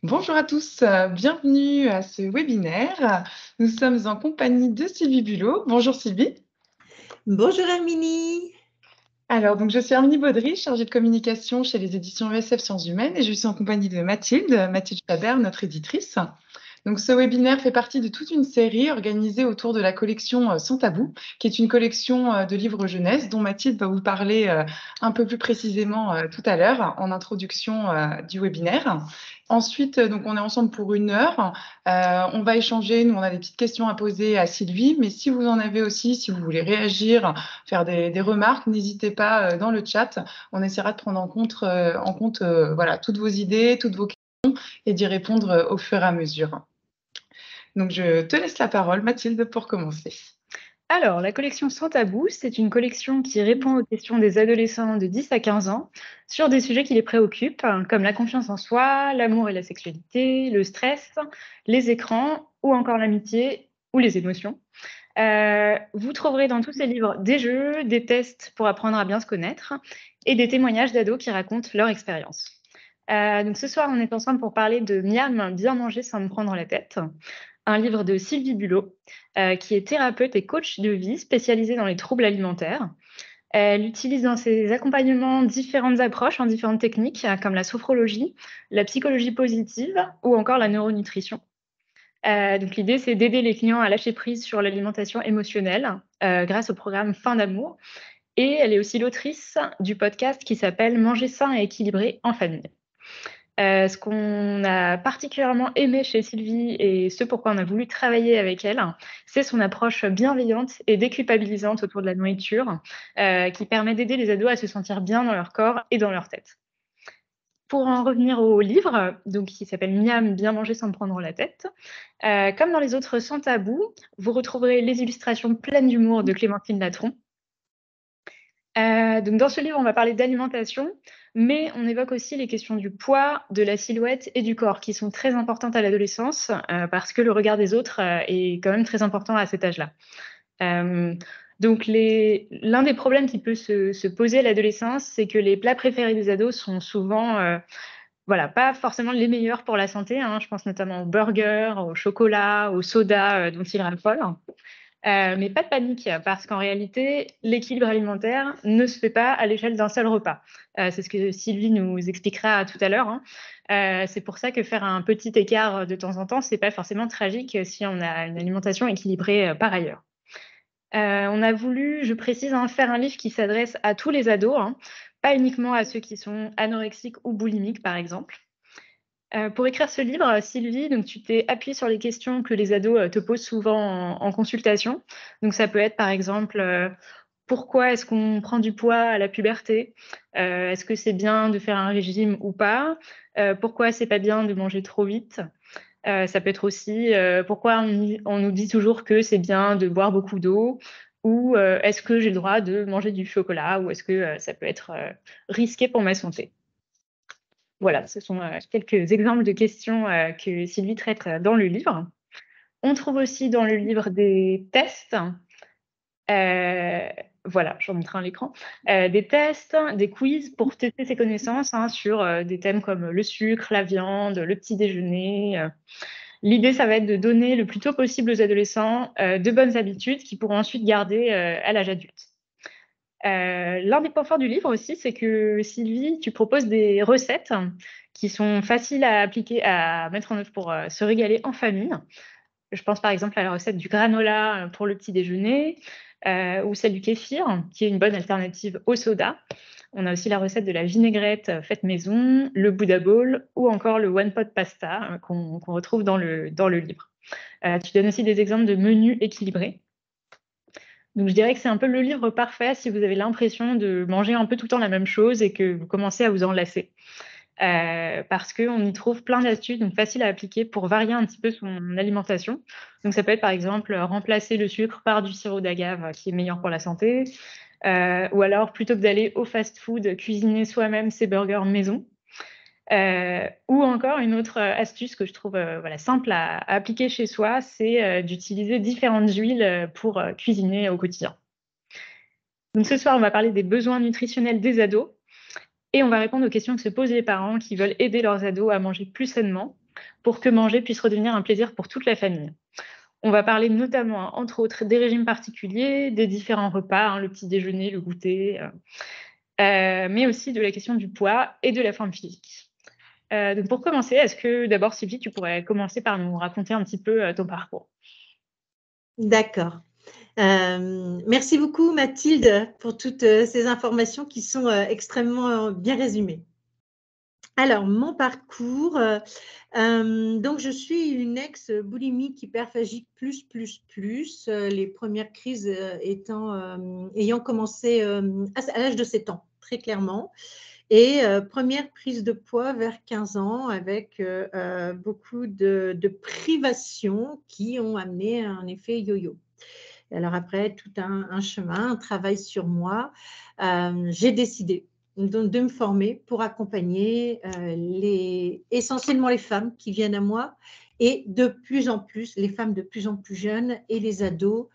Bonjour à tous, bienvenue à ce webinaire. Nous sommes en compagnie de Sylvie Bulot. Bonjour Sylvie. Bonjour Herminie. Alors, donc je suis Herminie Baudry, chargée de communication chez les éditions ESF Sciences Humaines et je suis en compagnie de Mathilde Chabert, notre éditrice. Donc, ce webinaire fait partie de toute une série organisée autour de la collection Sans Tabou, qui est une collection de livres jeunesse dont Mathilde va vous parler un peu plus précisément tout à l'heure en introduction du webinaire. Ensuite, donc on est ensemble pour 1 heure. On va échanger. Nous, on a des petites questions à poser à Sylvie, mais si vous en avez aussi, si vous voulez réagir, faire des remarques, n'hésitez pas dans le chat. On essaiera de prendre en compte voilà, toutes vos idées, toutes vos questions et d'y répondre au fur et à mesure. Donc, je te laisse la parole, Mathilde, pour commencer. Alors, la collection Sans Tabou, c'est une collection qui répond aux questions des adolescents de 10 à 15 ans sur des sujets qui les préoccupent, comme la confiance en soi, l'amour et la sexualité, le stress, les écrans ou encore l'amitié ou les émotions. Vous trouverez dans tous ces livres des jeux, des tests pour apprendre à bien se connaître et des témoignages d'ados qui racontent leur expérience. Donc ce soir, on est ensemble pour parler de Miam, bien manger sans me prendre la tête, un livre de Sylvie Bulot, qui est thérapeute et coach de vie spécialisée dans les troubles alimentaires. Elle utilise dans ses accompagnements différentes approches en différentes techniques, comme la sophrologie, la psychologie positive ou encore la neuronutrition. Donc l'idée, c'est d'aider les clients à lâcher prise sur l'alimentation émotionnelle grâce au programme Fin d'amour. Et elle est aussi l'autrice du podcast qui s'appelle Manger sain et équilibré en famille. Ce qu'on a particulièrement aimé chez Sylvie et ce pourquoi on a voulu travailler avec elle, c'est son approche bienveillante et déculpabilisante autour de la nourriture, qui permet d'aider les ados à se sentir bien dans leur corps et dans leur tête. Pour en revenir au livre, donc qui s'appelle Miam, bien manger sans me prendre la tête, comme dans les autres Sans Tabou, vous retrouverez les illustrations pleines d'humour de Clémentine Latron. Donc dans ce livre, on va parler d'alimentation, mais on évoque aussi les questions du poids, de la silhouette et du corps, qui sont très importantes à l'adolescence, parce que le regard des autres est quand même très important à cet âge-là. Donc l'un des problèmes qui peut se poser à l'adolescence, c'est que les plats préférés des ados sont souvent voilà, pas forcément les meilleurs pour la santé, hein. Je pense notamment aux burgers, au chocolat, au soda dont ils raffolent. Mais pas de panique, parce qu'en réalité, l'équilibre alimentaire ne se fait pas à l'échelle d'un seul repas. C'est ce que Sylvie nous expliquera tout à l'heure, hein. C'est pour ça que faire un petit écart de temps en temps, c'est pas forcément tragique si on a une alimentation équilibrée par ailleurs. On a voulu, je précise, hein, faire un livre qui s'adresse à tous les ados, hein, pas uniquement à ceux qui sont anorexiques ou boulimiques, par exemple. Pour écrire ce livre, Sylvie, donc tu t'es appuyée sur les questions que les ados te posent souvent en consultation. Donc ça peut être par exemple, pourquoi est-ce qu'on prend du poids à la puberté? Est-ce que c'est bien de faire un régime ou pas? Pourquoi c'est pas bien de manger trop vite? Ça peut être aussi, pourquoi on nous dit toujours que c'est bien de boire beaucoup d'eau? Ou, est-ce que j'ai le droit de manger du chocolat? Ou est-ce que, ça peut être, risqué pour ma santé? Voilà, ce sont quelques exemples de questions que Sylvie traite dans le livre. On trouve aussi dans le livre des tests. Voilà, je remonterai à l'écran. Des tests, des quiz pour tester ses connaissances, hein, sur des thèmes comme le sucre, la viande, le petit déjeuner. L'idée, ça va être de donner le plus tôt possible aux adolescents de bonnes habitudes qu'ils pourront ensuite garder à l'âge adulte. L'un des points forts du livre aussi, c'est que Sylvie, tu proposes des recettes qui sont faciles à appliquer, à mettre en œuvre pour se régaler en famille. Je pense par exemple à la recette du granola pour le petit déjeuner, ou celle du kéfir, qui est une bonne alternative au soda. On a aussi la recette de la vinaigrette faite maison, le Buddha Bowl ou encore le One Pot Pasta qu'on retrouve dans le livre. Tu donnes aussi des exemples de menus équilibrés. Donc, je dirais que c'est un peu le livre parfait si vous avez l'impression de manger un peu tout le temps la même chose et que vous commencez à vous en lasser. Parce qu'on y trouve plein d'astuces, donc faciles à appliquer pour varier un petit peu son alimentation. Donc, ça peut être par exemple remplacer le sucre par du sirop d'agave qui est meilleur pour la santé. Ou alors, plutôt que d'aller au fast-food, cuisiner soi-même ses burgers maison. Ou encore une autre astuce que je trouve voilà, simple à appliquer chez soi, c'est d'utiliser différentes huiles pour cuisiner au quotidien. Donc ce soir, on va parler des besoins nutritionnels des ados et on va répondre aux questions que se posent les parents qui veulent aider leurs ados à manger plus sainement. pour que manger puisse redevenir un plaisir pour toute la famille. On va parler notamment, entre autres, des régimes particuliers, des différents repas, hein, le petit déjeuner, le goûter, mais aussi de la question du poids et de la forme physique. Donc pour commencer, est-ce que d'abord, Sylvie, tu pourrais commencer par nous raconter un petit peu ton parcours? D'accord. Merci beaucoup Mathilde pour toutes ces informations qui sont extrêmement bien résumées. Alors, mon parcours, donc je suis une ex-boulimique hyperphagique plus, les premières crises ayant commencé à l'âge de 7 ans, très clairement. Et première prise de poids vers 15 ans avec beaucoup de privations qui ont amené un effet yo-yo. Et alors après, tout un chemin, un travail sur moi, j'ai décidé de me former pour accompagner essentiellement les femmes qui viennent à moi et de plus en plus, les femmes de plus en plus jeunes et les ados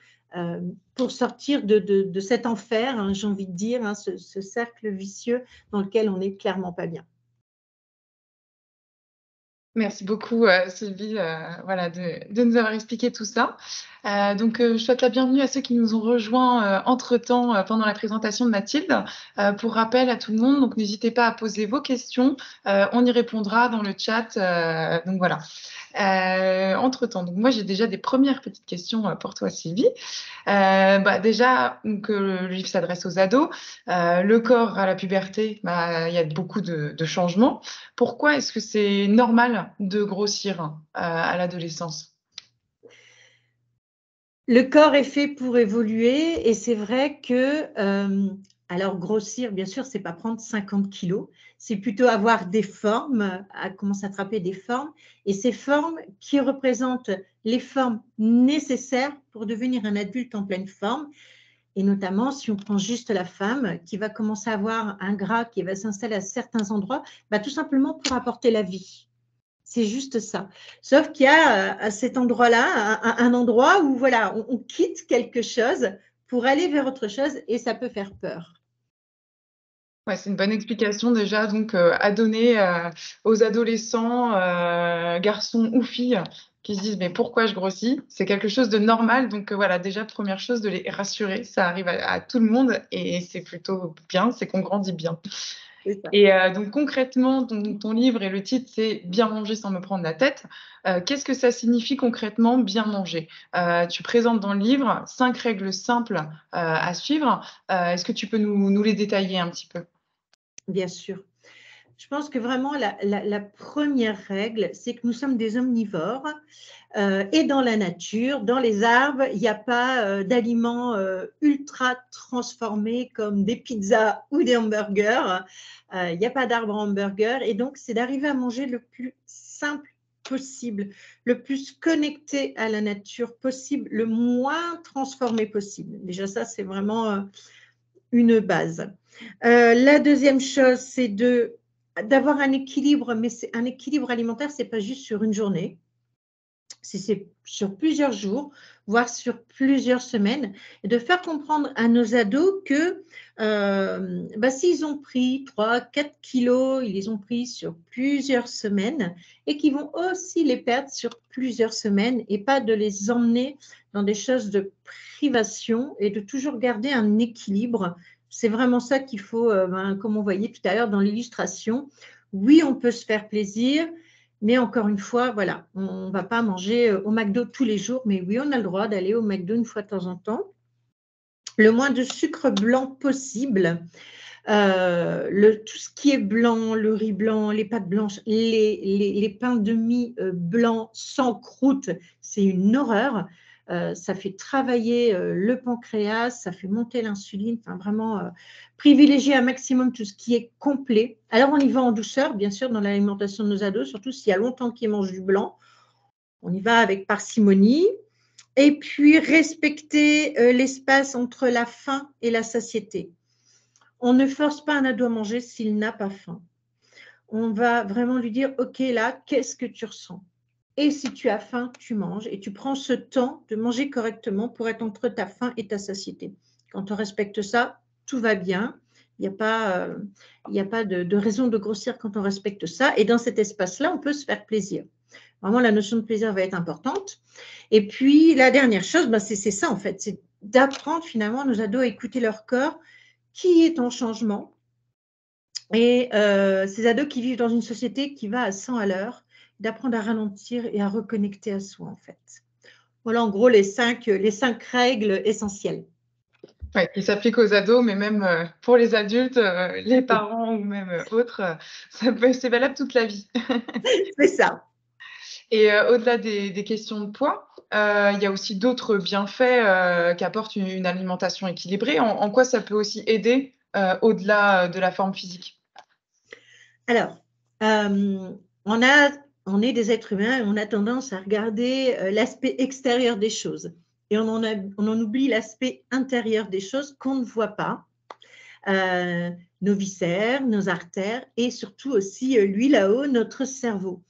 pour sortir de cet enfer, hein, j'ai envie de dire, hein, ce cercle vicieux dans lequel on n'est clairement pas bien. Merci beaucoup, Sylvie, voilà, de nous avoir expliqué tout ça. Donc, je souhaite la bienvenue à ceux qui nous ont rejoints, entre-temps, pendant la présentation de Mathilde. Pour rappel à tout le monde, donc n'hésitez pas à poser vos questions, on y répondra dans le chat, donc voilà. Entre-temps, donc moi j'ai déjà des premières petites questions, pour toi Sylvie. Déjà, donc, le livre s'adresse aux ados. Le corps à la puberté, il y a beaucoup de changements. Pourquoi est-ce que c'est normal de grossir à l'adolescence? Le corps est fait pour évoluer et c'est vrai que, alors grossir, bien sûr, c'est pas prendre 50 kilos, c'est plutôt avoir des formes, à commencer à attraper des formes et ces formes qui représentent les formes nécessaires pour devenir un adulte en pleine forme et notamment si on prend juste la femme qui va commencer à avoir un gras qui va s'installer à certains endroits, tout simplement pour apporter la vie. C'est juste ça. Sauf qu'il y a à cet endroit-là, un endroit où voilà, on quitte quelque chose pour aller vers autre chose et ça peut faire peur. Ouais, c'est une bonne explication déjà donc, à donner, aux adolescents, garçons ou filles qui se disent: «Mais pourquoi je grossis?» C'est quelque chose de normal donc, voilà, déjà première chose de les rassurer, ça arrive à tout le monde et c'est plutôt bien, c'est qu'on grandit bien. C'est ça. Et donc concrètement, ton livre et le titre, c'est «Bien manger sans me prendre la tête». Qu'est-ce que ça signifie concrètement, bien manger? Tu présentes dans le livre 5 règles simples, à suivre. Est-ce que tu peux nous les détailler un petit peu? Bien sûr. Je pense que vraiment la première règle, c'est que nous sommes des omnivores et dans la nature, dans les arbres, il n'y a pas d'aliments ultra transformés comme des pizzas ou des hamburgers. Il n'y a pas d'arbre à hamburger et donc c'est d'arriver à manger le plus simple possible, le plus connecté à la nature possible, le moins transformé possible. Déjà ça, c'est vraiment une base. La deuxième chose, c'est d'avoir un équilibre, mais un équilibre alimentaire, ce n'est pas juste sur une journée, c'est sur plusieurs jours, voire sur plusieurs semaines, et de faire comprendre à nos ados que s'ils ont pris 3-4 kilos, ils les ont pris sur plusieurs semaines et qu'ils vont aussi les perdre sur plusieurs semaines et pas de les emmener dans des choses de privation et de toujours garder un équilibre. C'est vraiment ça qu'il faut, comme on voyait tout à l'heure dans l'illustration. Oui, on peut se faire plaisir, mais encore une fois, voilà, on ne va pas manger au McDo tous les jours, mais oui, on a le droit d'aller au McDo une fois de temps en temps. Le moins de sucre blanc possible. Tout ce qui est blanc, le riz blanc, les pâtes blanches, les pains de mie blancs sans croûte, c'est une horreur. Ça fait travailler le pancréas, ça fait monter l'insuline, enfin vraiment privilégier un maximum tout ce qui est complet. Alors on y va en douceur, bien sûr, dans l'alimentation de nos ados, surtout s'il y a longtemps qu'ils mangent du blanc. On y va avec parcimonie. Et puis respecter l'espace entre la faim et la satiété. On ne force pas un ado à manger s'il n'a pas faim. On va vraiment lui dire, OK, là, qu'est-ce que tu ressens? Et si tu as faim, tu manges et tu prends ce temps de manger correctement pour être entre ta faim et ta satiété. Quand on respecte ça, tout va bien. Il n'y a pas de raison de grossir quand on respecte ça. Et dans cet espace-là, on peut se faire plaisir. Vraiment, la notion de plaisir va être importante. Et puis, la dernière chose, c'est ça en fait, c'est d'apprendre finalement à nos ados à écouter leur corps qui est en changement. Et ces ados qui vivent dans une société qui va à 100 à l'heure, d'apprendre à ralentir et à reconnecter à soi en fait. Voilà en gros les cinq règles essentielles. Ouais, qui s'applique aux ados, mais même pour les adultes, les parents ou même autres, c'est valable toute la vie. C'est ça. Et au-delà des questions de poids, il y a aussi d'autres bienfaits qu'apporte une alimentation équilibrée. En quoi ça peut aussi aider au-delà de la forme physique? Alors, on est des êtres humains et on a tendance à regarder l'aspect extérieur des choses. Et on en oublie l'aspect intérieur des choses qu'on ne voit pas. Nos viscères, nos artères et surtout aussi, lui là-haut, notre cerveau.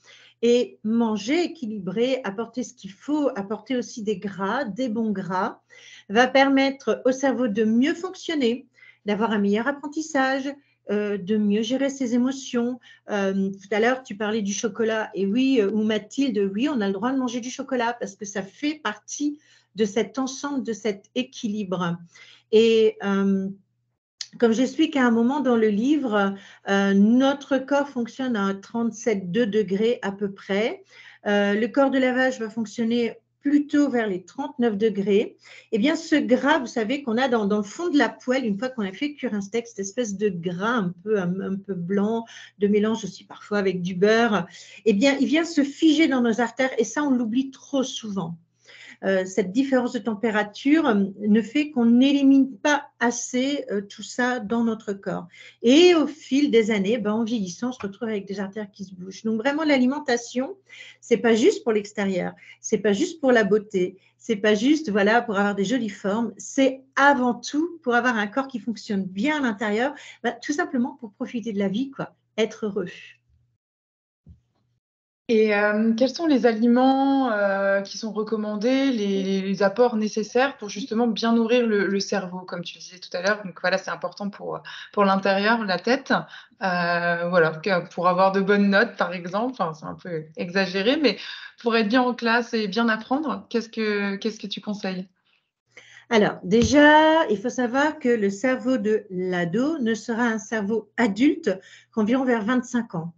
Et manger équilibré, apporter ce qu'il faut, apporter aussi des gras, des bons gras, va permettre au cerveau de mieux fonctionner, d'avoir un meilleur apprentissage, de mieux gérer ses émotions. Tout à l'heure, tu parlais du chocolat. Et oui, ou Mathilde, oui, on a le droit de manger du chocolat parce que ça fait partie de cet ensemble, de cet équilibre. Et comme j'explique à un moment dans le livre, notre corps fonctionne à 37,2 degrés à peu près. Le corps de lavage va fonctionner plutôt vers les 39 degrés. Eh bien, ce gras, vous savez, qu'on a dans le fond de la poêle, une fois qu'on a fait cuire un steak, cette espèce de gras un peu blanc, de mélange aussi parfois avec du beurre, eh bien, il vient se figer dans nos artères et ça, on l'oublie trop souvent. Cette différence de température ne fait qu'on n'élimine pas assez tout ça dans notre corps. Et au fil des années, en vieillissant, on se retrouve avec des artères qui se bougent. Donc vraiment, l'alimentation, c'est pas juste pour l'extérieur, c'est pas juste pour la beauté, c'est pas juste voilà pour avoir des jolies formes, c'est avant tout pour avoir un corps qui fonctionne bien à l'intérieur, tout simplement pour profiter de la vie, quoi, être heureux. Et quels sont les aliments qui sont recommandés, les apports nécessaires pour justement bien nourrir le cerveau, comme tu disais tout à l'heure? Donc voilà, c'est important pour l'intérieur, la tête. Voilà, pour avoir de bonnes notes, par exemple. Enfin, c'est un peu exagéré, mais pour être bien en classe et bien apprendre, qu'est-ce que tu conseilles? Alors, déjà, il faut savoir que le cerveau de l'ado ne sera un cerveau adulte qu'environ vers 25 ans.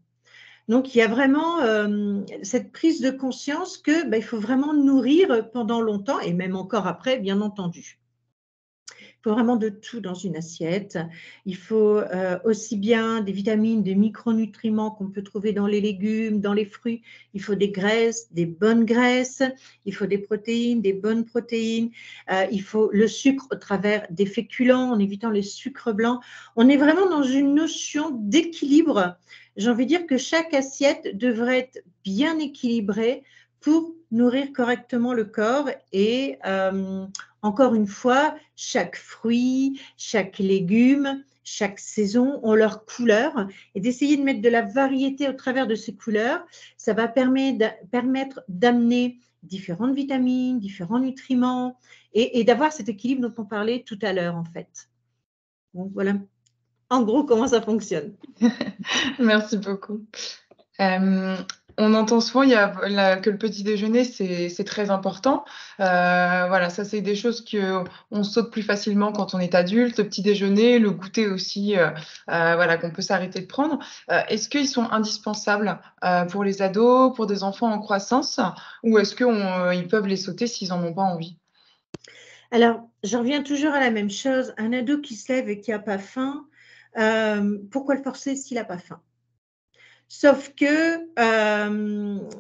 Donc, il y a vraiment cette prise de conscience que il faut vraiment nourrir pendant longtemps et même encore après, bien entendu. Il faut vraiment de tout dans une assiette. Il faut aussi bien des vitamines, des micronutriments qu'on peut trouver dans les légumes, dans les fruits. Il faut des graisses, des bonnes graisses. Il faut des protéines, des bonnes protéines. Il faut le sucre au travers des féculents, en évitant les sucres blancs. On est vraiment dans une notion d'équilibre. J'ai envie de dire que chaque assiette devrait être bien équilibrée pour nourrir correctement le corps et encore une fois, chaque fruit, chaque légume, chaque saison ont leur couleur et d'essayer de mettre de la variété au travers de ces couleurs, ça va permettre d'amener différentes vitamines, différents nutriments et d'avoir cet équilibre dont on parlait tout à l'heure en fait. Donc voilà, en gros, comment ça fonctionne. Merci beaucoup. On entend souvent que le petit déjeuner, c'est très important. Voilà, ça, c'est des choses qu'on saute plus facilement quand on est adulte. Le petit déjeuner, le goûter aussi, voilà, qu'on peut s'arrêter de prendre. Est-ce qu'ils sont indispensables pour les ados, pour des enfants en croissance, ou est-ce qu'ils peuvent les sauter s'ils n'en ont pas envie? Alors, j'en reviens toujours à la même chose. Un ado qui se lève et qui n'a pas faim, pourquoi le forcer s'il n'a pas faim? Sauf que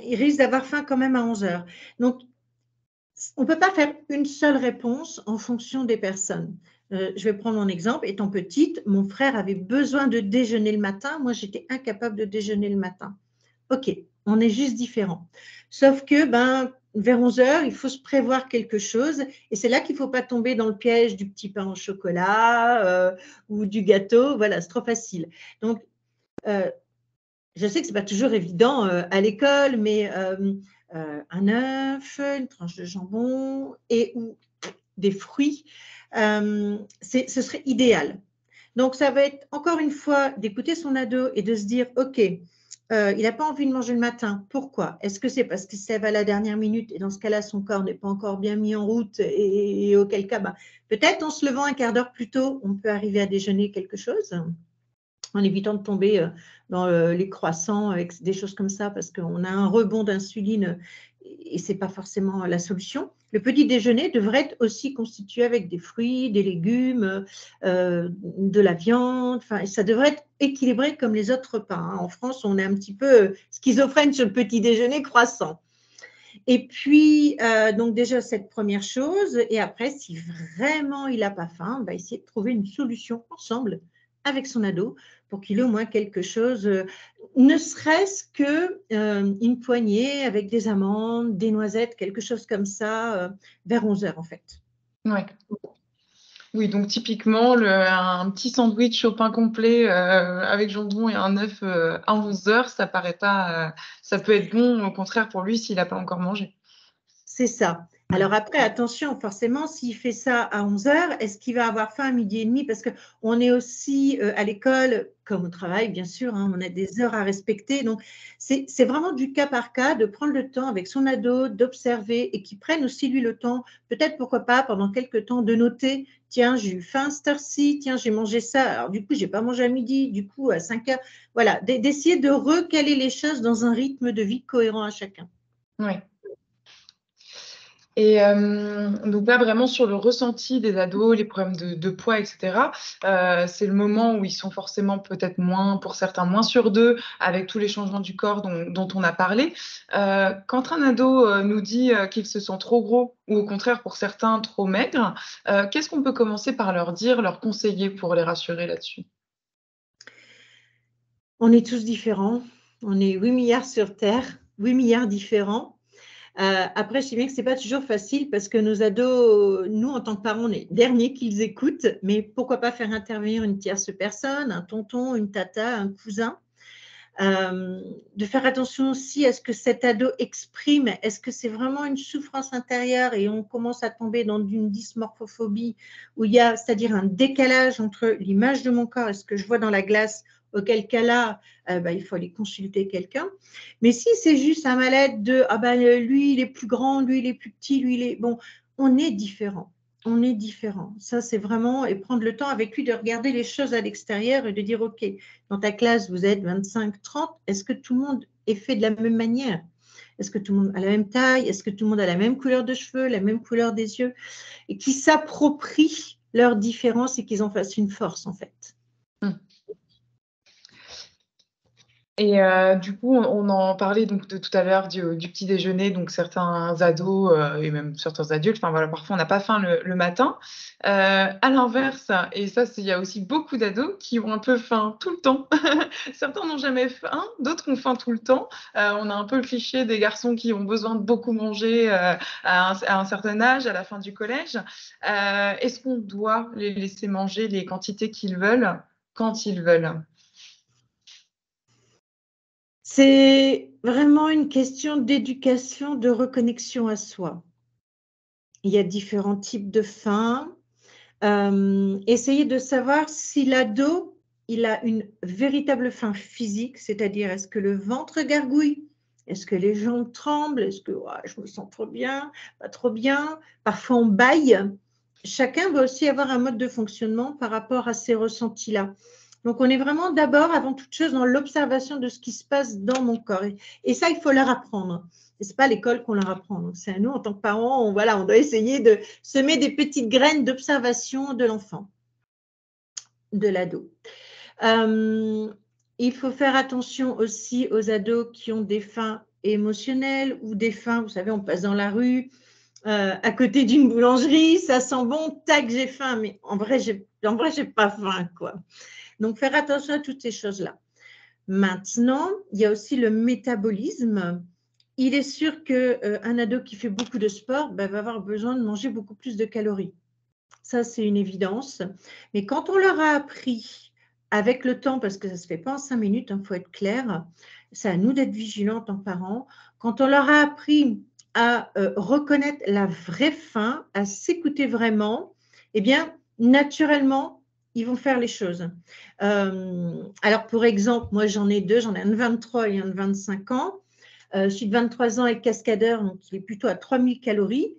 il risque d'avoir faim quand même à 11 heures. Donc, on ne peut pas faire une seule réponse en fonction des personnes. Je vais prendre mon exemple. Étant petite, mon frère avait besoin de déjeuner le matin. Moi, j'étais incapable de déjeuner le matin. OK, on est juste différents. Sauf que, vers 11 heures, il faut se prévoir quelque chose. Et c'est là qu'il ne faut pas tomber dans le piège du petit pain au chocolat ou du gâteau. Voilà, c'est trop facile. Donc, je sais que ce n'est pas toujours évident à l'école, mais un œuf, une tranche de jambon ou des fruits, ce serait idéal. Donc, ça va être encore une fois d'écouter son ado et de se dire, OK, il n'a pas envie de manger le matin. Pourquoi? Est-ce que c'est parce qu'il se lève à la dernière minute et dans ce cas-là, son corps n'est pas encore bien mis en route et auquel cas, peut-être en se levant un quart d'heure plus tôt, on peut arriver à déjeuner quelque chose en évitant de tomber dans les croissants, avec des choses comme ça, parce qu'on a un rebond d'insuline et ce n'est pas forcément la solution. Le petit déjeuner devrait être aussi constitué avec des fruits, des légumes, de la viande, enfin, ça devrait être équilibré comme les autres repas. Hein. En France, on est un petit peu schizophrène sur le petit déjeuner croissant. Et puis, donc déjà, cette première chose, et après, si vraiment il n'a pas faim, on va essayer de trouver une solution ensemble avec son ado pour qu'il ait au moins quelque chose, ne serait-ce qu'une poignée avec des amandes, des noisettes, quelque chose comme ça, vers 11 heures en fait. Ouais. Oui, donc typiquement, un petit sandwich au pain complet avec jambon et un œuf à 11 heures, ça paraît pas, ça peut être bon, au contraire, pour lui s'il n'a pas encore mangé. C'est ça. Alors après, attention, forcément, s'il fait ça à 11 heures, est-ce qu'il va avoir faim à midi et demi? Parce qu'on est aussi à l'école, comme au travail, bien sûr, hein, on a des heures à respecter. Donc, c'est vraiment du cas par cas de prendre le temps avec son ado, d'observer et qu'il prenne aussi, lui, le temps, peut-être, pourquoi pas, pendant quelques temps, de noter, tiens, j'ai eu faim à cette heure-ci, tiens, j'ai mangé ça, alors du coup, je n'ai pas mangé à midi, du coup, à 5 heures. Voilà, d'essayer de recaler les choses dans un rythme de vie cohérent à chacun. Oui. Et donc là, vraiment sur le ressenti des ados, les problèmes de poids, etc., c'est le moment où ils sont forcément peut-être moins, pour certains, moins sûrs d'eux, avec tous les changements du corps dont on a parlé. Quand un ado nous dit qu'il se sent trop gros, ou au contraire, pour certains, trop maigre, qu'est-ce qu'on peut commencer par leur dire, leur conseiller pour les rassurer là-dessus? On est tous différents. On est 8 milliards sur Terre, 8 milliards différents. Après, je sais bien que ce n'est pas toujours facile parce que nos ados, nous, en tant que parents, on est derniers qu'ils écoutent, mais pourquoi pas faire intervenir une tierce personne, un tonton, une tata, un cousin. De faire attention aussi à ce que cet ado exprime. Est-ce que c'est vraiment une souffrance intérieure et on commence à tomber dans une dysmorphophobie où il y a, c'est-à-dire un décalage entre l'image de mon corps et ce que je vois dans la glace, auquel cas-là, il faut aller consulter quelqu'un. Mais si c'est juste un mal-être de lui, il est plus grand, lui, il est plus petit, lui, il est… Bon, on est différent. On est différent. Ça, c'est vraiment… Et prendre le temps avec lui de regarder les choses à l'extérieur et de dire, OK, dans ta classe, vous êtes 25, 30, est-ce que tout le monde est fait de la même manière? Est-ce que tout le monde a la même taille? Est-ce que tout le monde a la même couleur de cheveux, la même couleur des yeux? Et qui s'approprient leurs différences et qu'ils en fassent une force, en fait. Et du coup, on en parlait donc de tout à l'heure du petit déjeuner, donc certains ados et même certains adultes, enfin voilà, parfois on n'a pas faim le matin. À l'inverse, et ça, il y a aussi beaucoup d'ados qui ont un peu faim tout le temps. Certains n'ont jamais faim, d'autres ont faim tout le temps. On a un peu le cliché des garçons qui ont besoin de beaucoup manger à un certain âge, à la fin du collège. Est-ce qu'on doit les laisser manger les quantités qu'ils veulent quand ils veulent? C'est vraiment une question d'éducation, de reconnexion à soi. Il y a différents types de faim. Essayez de savoir si l'ado, il a une véritable faim physique, c'est-à-dire est-ce que le ventre gargouille? Est-ce que les jambes tremblent? Est-ce que je me sens trop bien? Pas trop bien? Parfois on bâille. Chacun va aussi avoir un mode de fonctionnement par rapport à ces ressentis-là. Donc, on est vraiment d'abord, avant toute chose, dans l'observation de ce qui se passe dans mon corps. Et ça, il faut leur apprendre. Ce n'est pas à l'école qu'on leur apprend. Donc, c'est à nous, en tant que parents, on doit essayer de semer des petites graines d'observation de l'enfant, de l'ado. Il faut faire attention aussi aux ados qui ont des faims émotionnelles ou des faims, vous savez, on passe dans la rue, à côté d'une boulangerie, ça sent bon, tac, j'ai faim, mais en vrai, j'ai pas faim, quoi. Donc, faire attention à toutes ces choses-là. Maintenant, il y a aussi le métabolisme. Il est sûr qu'un ado qui fait beaucoup de sport va avoir besoin de manger beaucoup plus de calories. Ça, c'est une évidence. Mais quand on leur a appris avec le temps, parce que ça ne se fait pas en 5 minutes, il faut être clair, c'est à nous d'être vigilants en tant que parents. Quand on leur a appris à reconnaître la vraie faim, à s'écouter vraiment, eh bien, naturellement, ils vont faire les choses. Alors, pour exemple, moi, j'en ai deux. J'en ai un de 23 et un de 25 ans. Celui de 23 ans est cascadeur, donc il est plutôt à 3000 calories.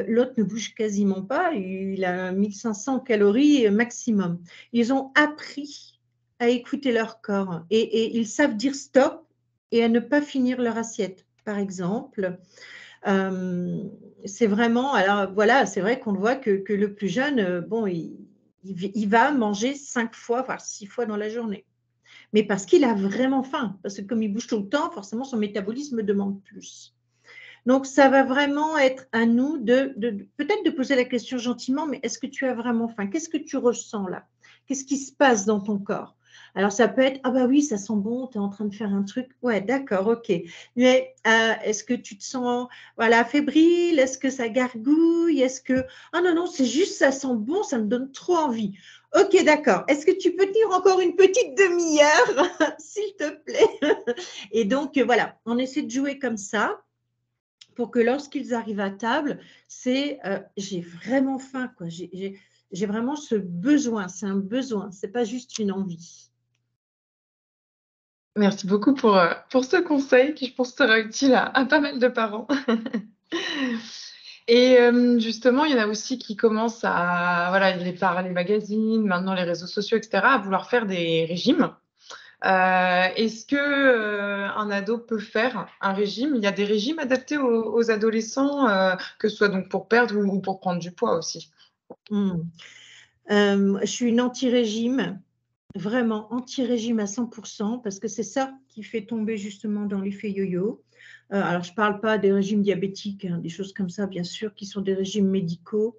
L'autre ne bouge quasiment pas. Il a 1500 calories maximum. Ils ont appris à écouter leur corps et ils savent dire stop et à ne pas finir leur assiette, par exemple. C'est vraiment, alors voilà, c'est vrai qu'on le voit que le plus jeune, bon, il va manger 5 fois, voire 6 fois dans la journée. Mais parce qu'il a vraiment faim, parce que comme il bouge tout le temps, forcément son métabolisme demande plus. Donc, ça va vraiment être à nous peut-être de poser la question gentiment, mais est-ce que tu as vraiment faim? Qu'est-ce que tu ressens là? Qu'est-ce qui se passe dans ton corps? Alors, ça peut être, ah bah oui, ça sent bon, tu es en train de faire un truc. Ouais, d'accord, ok. Mais est-ce que tu te sens, voilà, fébrile? Est-ce que ça gargouille? Est-ce que, ah non, non, c'est juste, ça sent bon, ça me donne trop envie. Ok, d'accord. Est-ce que tu peux tenir encore une petite demi-heure, s'il te plaît? Et donc, voilà, on essaie de jouer comme ça pour que lorsqu'ils arrivent à table, c'est j'ai vraiment faim, quoi. J'ai vraiment ce besoin, c'est un besoin, c'est pas juste une envie. Merci beaucoup pour ce conseil qui, je pense, sera utile à pas mal de parents. Et justement, il y en a aussi qui commencent à, voilà, par les magazines, maintenant les réseaux sociaux, etc., à vouloir faire des régimes. Est-ce que un ado peut faire un régime? Il y a des régimes adaptés aux adolescents, que ce soit donc pour perdre ou pour prendre du poids aussi? Mmh. Je suis une anti-régime, vraiment anti-régime à 100 parce que c'est ça qui fait tomber justement dans l'effet yo-yo. Alors je ne parle pas des régimes diabétiques, hein, des choses comme ça, bien sûr, qui sont des régimes médicaux.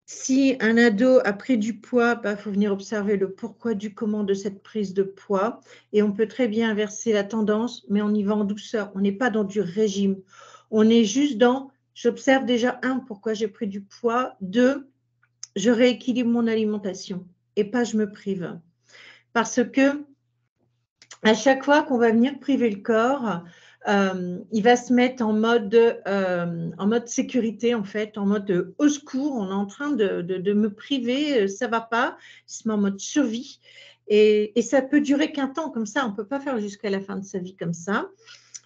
Si un ado a pris du poids, bah, faut venir observer le pourquoi du comment de cette prise de poids et on peut très bien inverser la tendance, mais on y va en douceur. On n'est pas dans du régime. On est juste dans, j'observe déjà, 1, pourquoi j'ai pris du poids, 2, je rééquilibre mon alimentation et pas je me prive. Parce que à chaque fois qu'on va venir priver le corps, il va se mettre en mode sécurité, en fait, en mode au secours, on est en train de me priver, ça ne va pas. Il se met en mode survie. Et ça peut durer qu'un temps comme ça, on ne peut pas faire jusqu'à la fin de sa vie comme ça.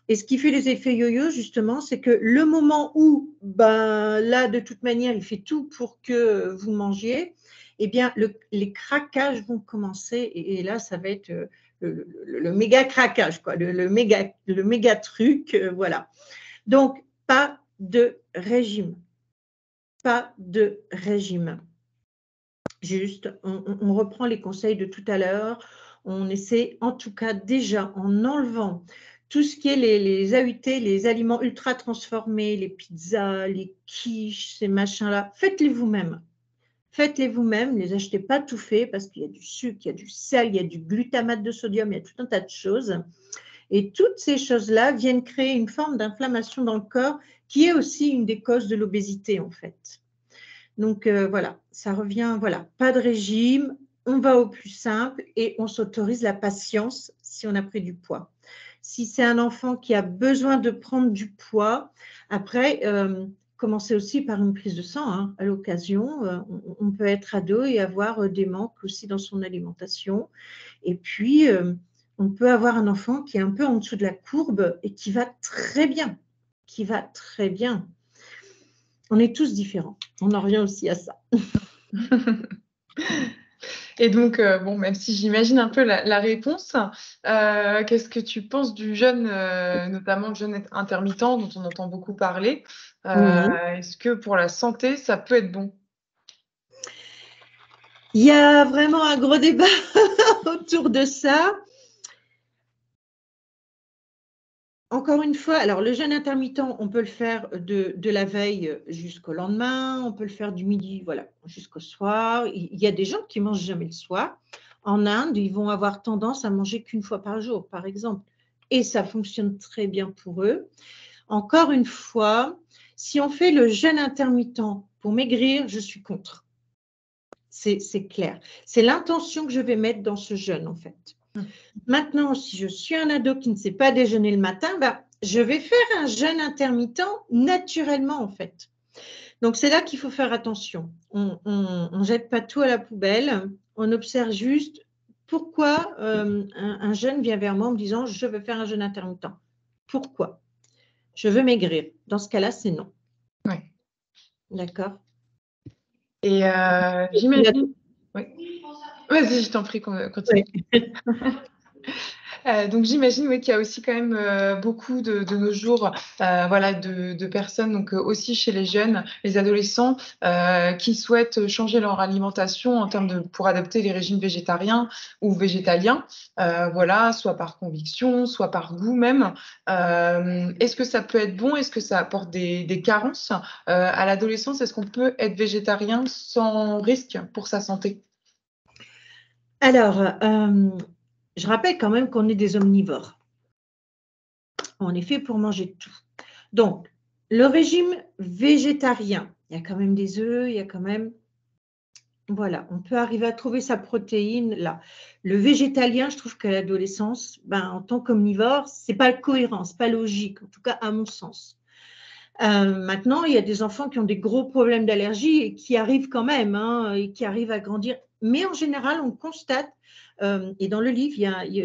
Et ce qui fait les effets yo-yo, justement, c'est que le moment où, ben, là, de toute manière, il fait tout pour que vous mangiez, eh bien, les craquages vont commencer. Et là, ça va être le méga craquage, quoi, le méga truc, voilà. Donc, pas de régime. Pas de régime. Juste, on reprend les conseils de tout à l'heure. On essaie, en tout cas, déjà, en enlevant tout ce qui est les AUT, les aliments ultra transformés, les pizzas, les quiches, ces machins-là, faites-les vous-même. Faites-les vous-même, ne les achetez pas tout fait parce qu'il y a du sucre, il y a du sel, il y a du glutamate de sodium, il y a tout un tas de choses. Et toutes ces choses-là viennent créer une forme d'inflammation dans le corps qui est aussi une des causes de l'obésité, en fait. Donc voilà, ça revient, voilà, pas de régime, on va au plus simple et on s'autorise la patience si on a pris du poids. Si c'est un enfant qui a besoin de prendre du poids, après, commencez aussi par une prise de sang, hein, à l'occasion. On peut être ado et avoir des manques aussi dans son alimentation. Et puis, on peut avoir un enfant qui est un peu en dessous de la courbe et qui va très bien, qui va très bien. On est tous différents. On en revient aussi à ça. Et donc, bon, même si j'imagine un peu la réponse, qu'est-ce que tu penses du jeûne, notamment le jeûne intermittent dont on entend beaucoup parler? Oui. Est-ce que pour la santé, ça peut être bon? Il y a vraiment un gros débat autour de ça. Encore une fois, alors le jeûne intermittent, on peut le faire de la veille jusqu'au lendemain, on peut le faire du midi, voilà, jusqu'au soir. Il y a des gens qui mangent jamais le soir. En Inde, ils vont avoir tendance à manger qu'une fois par jour, par exemple, et ça fonctionne très bien pour eux. Encore une fois, si on fait le jeûne intermittent pour maigrir, je suis contre. C'est clair. C'est l'intention que je vais mettre dans ce jeûne, en fait. Maintenant, si je suis un ado qui ne sait pas déjeuner le matin, ben, je vais faire un jeûne intermittent naturellement, en fait. Donc, c'est là qu'il faut faire attention. On ne jette pas tout à la poubelle. On observe juste pourquoi un jeune vient vers moi en me disant « je veux faire un jeûne intermittent ». Pourquoi? Je veux maigrir. Dans ce cas-là, c'est non. Oui. D'accord. Et j'imagine… Oui. Vas-y, je t'en prie, continue. Oui. Donc j'imagine qu'il y a aussi quand même beaucoup de nos jours voilà, de personnes, donc aussi chez les jeunes, les adolescents, qui souhaitent changer leur alimentation en termes pour adopter les régimes végétariens ou végétaliens, voilà, soit par conviction, soit par goût même. Est-ce que ça peut être bon? Est-ce que ça apporte des carences à l'adolescence? Est-ce qu'on peut être végétarien sans risque pour sa santé? Alors, je rappelle quand même qu'on est des omnivores. On est fait pour manger tout. Donc, le régime végétarien, il y a quand même des œufs, il y a quand même… Voilà, on peut arriver à trouver sa protéine là. Le végétalien, je trouve qu'à l'adolescence, en tant qu'omnivore, ce n'est pas cohérent, ce n'est pas logique, en tout cas à mon sens. Maintenant, il y a des enfants qui ont des gros problèmes d'allergie et qui arrivent quand même, et qui arrivent à grandir. Mais en général, on constate, et dans le livre,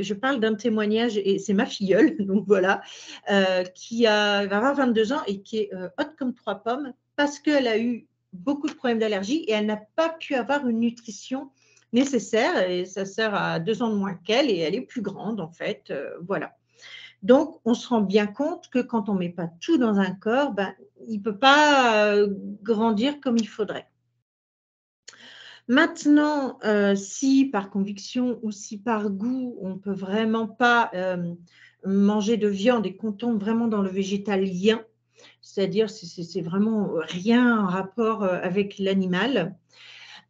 je parle d'un témoignage, et c'est ma filleule, donc voilà, qui va avoir 22 ans et qui est haute comme 3 pommes parce qu'elle a eu beaucoup de problèmes d'allergie et elle n'a pas pu avoir une nutrition nécessaire, et ça sert à 2 ans de moins qu'elle, et elle est plus grande en fait, voilà. Donc, on se rend bien compte que quand on ne met pas tout dans un corps, il ne peut pas grandir comme il faudrait. Maintenant, si par conviction ou si par goût, on ne peut vraiment pas manger de viande et qu'on tombe vraiment dans le végétalien, c'est-à-dire c'est vraiment rien en rapport avec l'animal.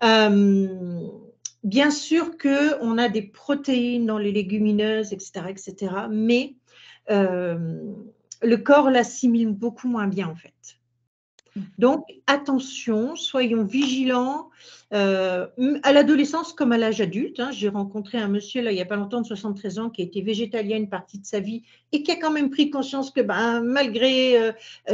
Bien sûr qu'on a des protéines dans les légumineuses, etc., mais le corps l'assimile beaucoup moins bien en fait. Donc, attention, soyons vigilants à l'adolescence comme à l'âge adulte. J'ai rencontré un monsieur là, il n'y a pas longtemps de 73 ans qui a été végétalien une partie de sa vie et qui a quand même pris conscience que malgré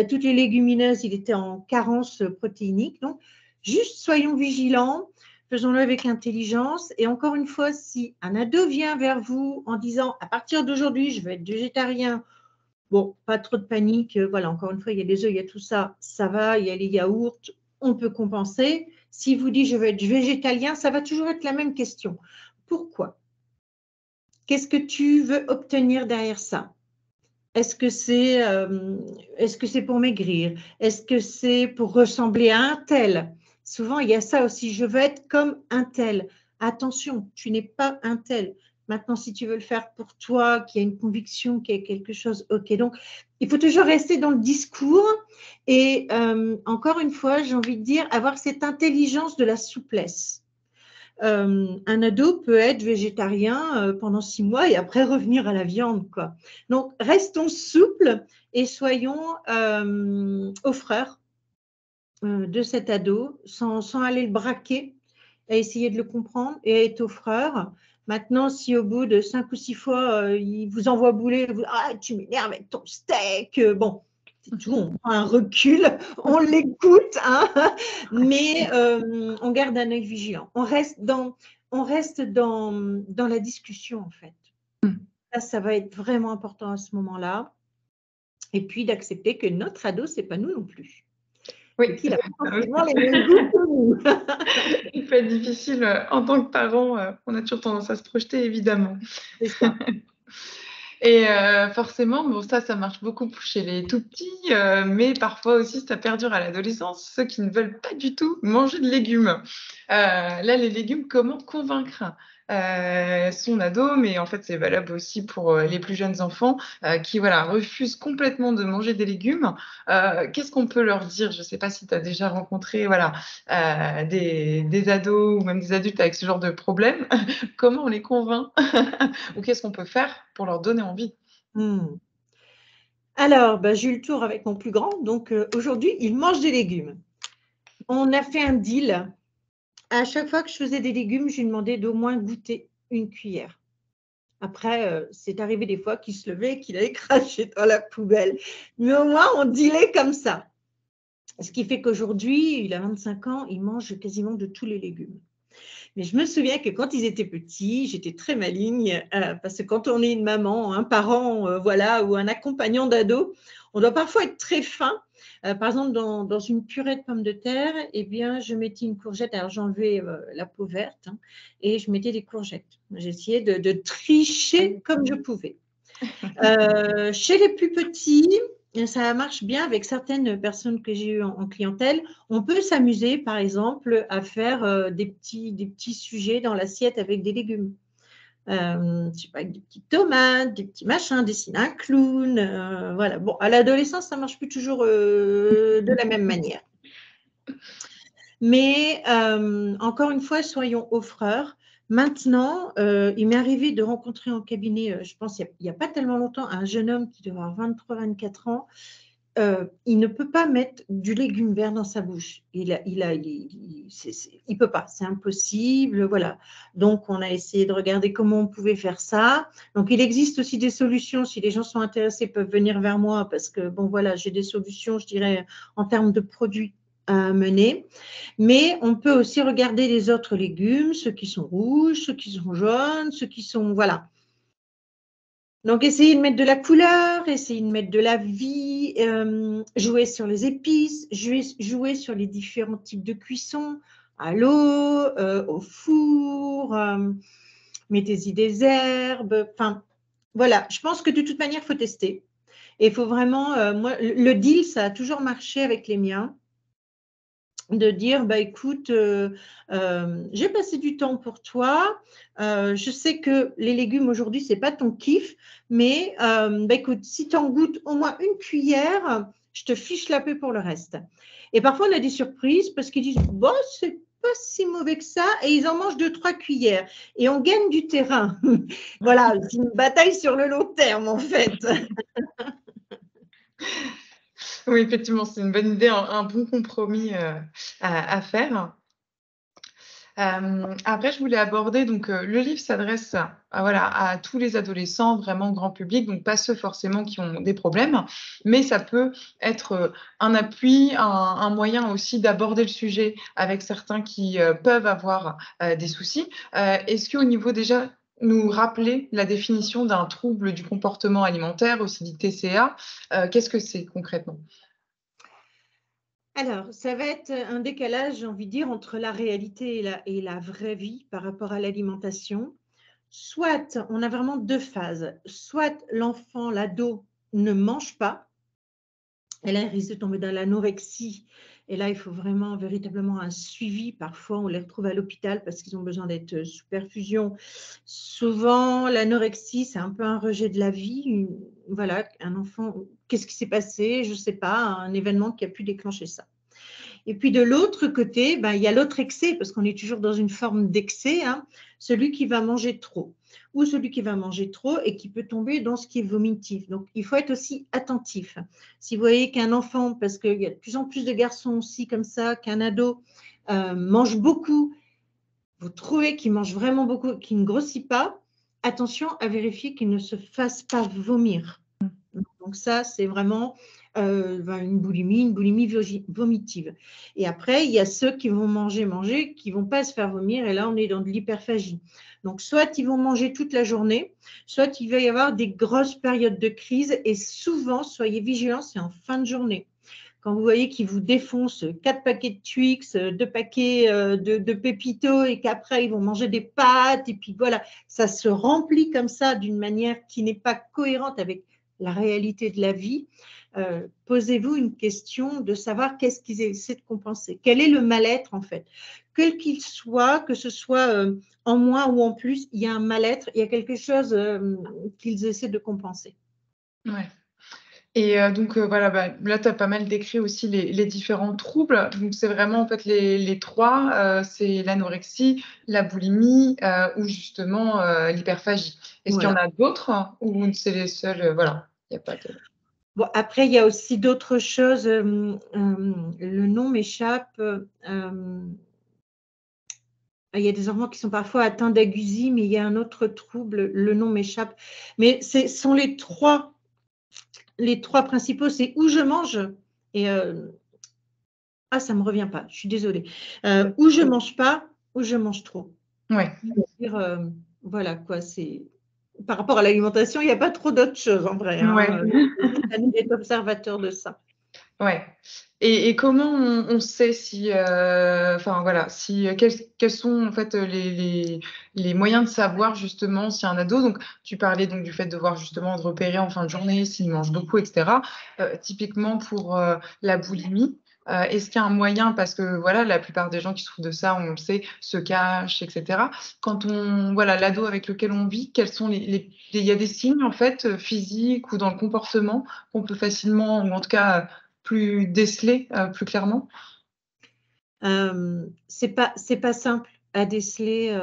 toutes les légumineuses, il était en carence protéinique. Donc, juste soyons vigilants, faisons-le avec intelligence. Et encore une fois, si un ado vient vers vous en disant « à partir d'aujourd'hui, je veux être végétarien », bon, pas trop de panique, voilà, encore une fois, il y a les œufs, il y a tout ça, ça va, il y a les yaourts, on peut compenser. Si vous dites je veux être végétalien, ça va toujours être la même question. Pourquoi? Qu'est-ce que tu veux obtenir derrière ça? Est-ce que c'est pour maigrir? Est-ce que c'est pour ressembler à un tel? Souvent, il y a ça aussi, je veux être comme un tel. Attention, tu n'es pas un tel. Maintenant, si tu veux le faire pour toi, qu'il y a une conviction, qu'il y a quelque chose, ok. Donc, il faut toujours rester dans le discours et encore une fois, j'ai envie de dire, avoir cette intelligence de la souplesse. Un ado peut être végétarien pendant 6 mois et après revenir à la viande, quoi. Donc, restons souples et soyons offreurs de cet ado sans aller le braquer, à essayer de le comprendre et à être offreur. Maintenant, si au bout de 5 ou 6 fois, il vous envoie bouler, tu m'énerves avec ton steak, bon, c'est tout, on prend un recul, on l'écoute, mais on garde un œil vigilant. On reste dans la discussion, en fait. Ça va être vraiment important à ce moment-là. Et puis d'accepter que notre ado, ce n'est pas nous non plus. Oui, qu'il a forcément les mêmes goûts que nous. Il peut être difficile en tant que parent, on a toujours tendance à se projeter, évidemment. C'est ça. Et forcément, bon, ça marche beaucoup chez les tout petits, mais parfois aussi ça perdure à l'adolescence, ceux qui ne veulent pas du tout manger de légumes. Là, les légumes, comment convaincre son ado, mais en fait c'est valable aussi pour les plus jeunes enfants qui refusent complètement de manger des légumes. Qu'est-ce qu'on peut leur dire? Je ne sais pas si tu as déjà rencontré des ados ou même des adultes avec ce genre de problème. Comment on les convainc? Ou qu'est-ce qu'on peut faire pour leur donner envie? Alors, j'ai eu le tour avec mon plus grand. Donc, aujourd'hui, il mange des légumes. On a fait un deal. À chaque fois que je faisais des légumes, je lui demandais d'au moins goûter une cuillère. Après, c'est arrivé des fois qu'il se levait et qu'il allait cracher dans la poubelle. Mais au moins, on dealait comme ça. Ce qui fait qu'aujourd'hui, il a 25 ans, il mange quasiment de tous les légumes. Mais je me souviens que quand ils étaient petits, j'étais très maligne parce que quand on est une maman, un parent, voilà, ou un accompagnant d'ado, on doit parfois être très fin. Par exemple, dans une purée de pommes de terre, eh bien, je mettais une courgette. Alors, j'enlevais la peau verte hein, et je mettais des courgettes. J'essayais de tricher comme je pouvais. Chez les plus petits, ça marche bien avec certaines personnes que j'ai eues en clientèle. On peut s'amuser, par exemple, à faire des petits sujets dans l'assiette avec des légumes. Je sais pas, avec des petites tomates, des petits machins, dessiner un clown. Voilà. Bon, à l'adolescence, ça marche plus toujours de la même manière. Mais encore une fois, soyons offreurs. Maintenant, il m'est arrivé de rencontrer en cabinet, je pense il n'y a pas tellement longtemps, un jeune homme qui devait avoir 23-24 ans. Il ne peut pas mettre du légume vert dans sa bouche. Il peut pas, c'est impossible. Voilà. Donc, on a essayé de regarder comment on pouvait faire ça. Donc, il existe aussi des solutions. Si les gens sont intéressés, peuvent venir vers moi parce que, bon, voilà, j'ai des solutions, je dirais, en termes de produits à mener. Mais on peut aussi regarder les autres légumes, ceux qui sont rouges, ceux qui sont jaunes, ceux qui sont… Voilà. Donc, essayer de mettre de la couleur, essayer de mettre de la vie, jouer sur les épices, jouer sur les différents types de cuisson, à l'eau, au four, mettez-y des herbes. Enfin, voilà, je pense que de toute manière, il faut tester. Et il faut vraiment… moi, le deal, ça a toujours marché avec les miens. De dire, bah, écoute, j'ai passé du temps pour toi, je sais que les légumes aujourd'hui, ce n'est pas ton kiff, mais bah, écoute, si tu en goûtes au moins une cuillère, je te fiche la paix pour le reste. Et parfois, on a des surprises parce qu'ils disent, bon, c'est pas si mauvais que ça, et ils en mangent 2-3 cuillères, et on gagne du terrain. Voilà, c'est une bataille sur le long terme, en fait. Oui, effectivement, c'est une bonne idée, un bon compromis à faire. Après, je voulais aborder, donc, le livre s'adresse voilà, à tous les adolescents, vraiment grand public, donc pas ceux forcément qui ont des problèmes, mais ça peut être un appui, un moyen aussi d'aborder le sujet avec certains qui peuvent avoir des soucis. Est-ce qu'au niveau déjà, nous rappeler la définition d'un trouble du comportement alimentaire, aussi dit TCA, qu'est-ce que c'est concrètement? Alors, ça va être un décalage, j'ai envie de dire, entre la réalité et la vraie vie par rapport à l'alimentation. Soit on a vraiment deux phases, soit l'enfant, l'ado ne mange pas, et là il risque de tomber dans l'anorexie, et là il faut vraiment véritablement un suivi. Parfois on les retrouve à l'hôpital parce qu'ils ont besoin d'être sous perfusion. Souvent l'anorexie c'est un peu un rejet de la vie, voilà, un enfant, qu'est-ce qui s'est passé, je ne sais pas, un événement qui a pu déclencher ça. Et puis de l'autre côté, ben, il y a l'autre excès, parce qu'on est toujours dans une forme d'excès, hein, celui qui va manger trop, ou celui qui va manger trop et qui peut tomber dans ce qui est vomitif. Donc, il faut être aussi attentif. Si vous voyez qu'un enfant, parce qu'il y a de plus en plus de garçons aussi comme ça, qu'un ado mange beaucoup, vous trouvez qu'il mange vraiment beaucoup, qu'il ne grossit pas, attention à vérifier qu'il ne se fasse pas vomir. Donc ça, c'est vraiment une boulimie vomitive. Et après, il y a ceux qui vont manger, qui ne vont pas se faire vomir, et là, on est dans de l'hyperphagie. Donc, soit ils vont manger toute la journée, soit il va y avoir des grosses périodes de crise, et souvent, soyez vigilants, c'est en fin de journée. Quand vous voyez qu'ils vous défoncent 4 paquets de Twix, 2 paquets de Pépito, et qu'après, ils vont manger des pâtes, et puis voilà, ça se remplit comme ça d'une manière qui n'est pas cohérente avec la réalité de la vie. Posez-vous une question de savoir qu'est-ce qu'ils essaient de compenser. Quel est le mal-être en fait? Quel qu'il soit, que ce soit en moins ou en plus, il y a un mal-être, il y a quelque chose qu'ils essaient de compenser. Ouais. Et donc voilà, bah, là, tu as pas mal décrit aussi les différents troubles. Donc c'est vraiment en fait les 3, c'est l'anorexie, la boulimie, ou justement, l'hyperphagie. Est-ce qu'il y en a d'autres ou c'est les seuls, voilà, il y a pas de… Bon, après, il y a aussi d'autres choses. Le nom m'échappe. Il y a des enfants qui sont parfois atteints d'agusie, mais il y a un autre trouble, le nom m'échappe. Mais ce sont les trois principaux, c'est où je mange et Ah, ça ne me revient pas, je suis désolée. Ou je ne mange pas, ou je mange trop. Ouais. C'est-à-dire, voilà quoi, c'est par rapport à l'alimentation, il n'y a pas trop d'autres choses en vrai. Ouais. Hein. À nous d'être observateurs de ça. Ouais. Et comment on sait si, enfin voilà, si quels sont en fait les moyens de savoir justement si un ado, donc tu parlais donc du fait de voir justement de repérer en fin de journée s'il mange beaucoup, etc. Typiquement pour la boulimie, est-ce qu'il y a un moyen, parce que voilà, la plupart des gens qui souffrent de ça, on le sait, se cachent, etc. Quand on, voilà, l'ado avec lequel on vit, quels sont il y a des signes en fait physiques ou dans le comportement qu'on peut facilement, ou en tout cas plus déceler plus clairement? C'est pas simple à déceler.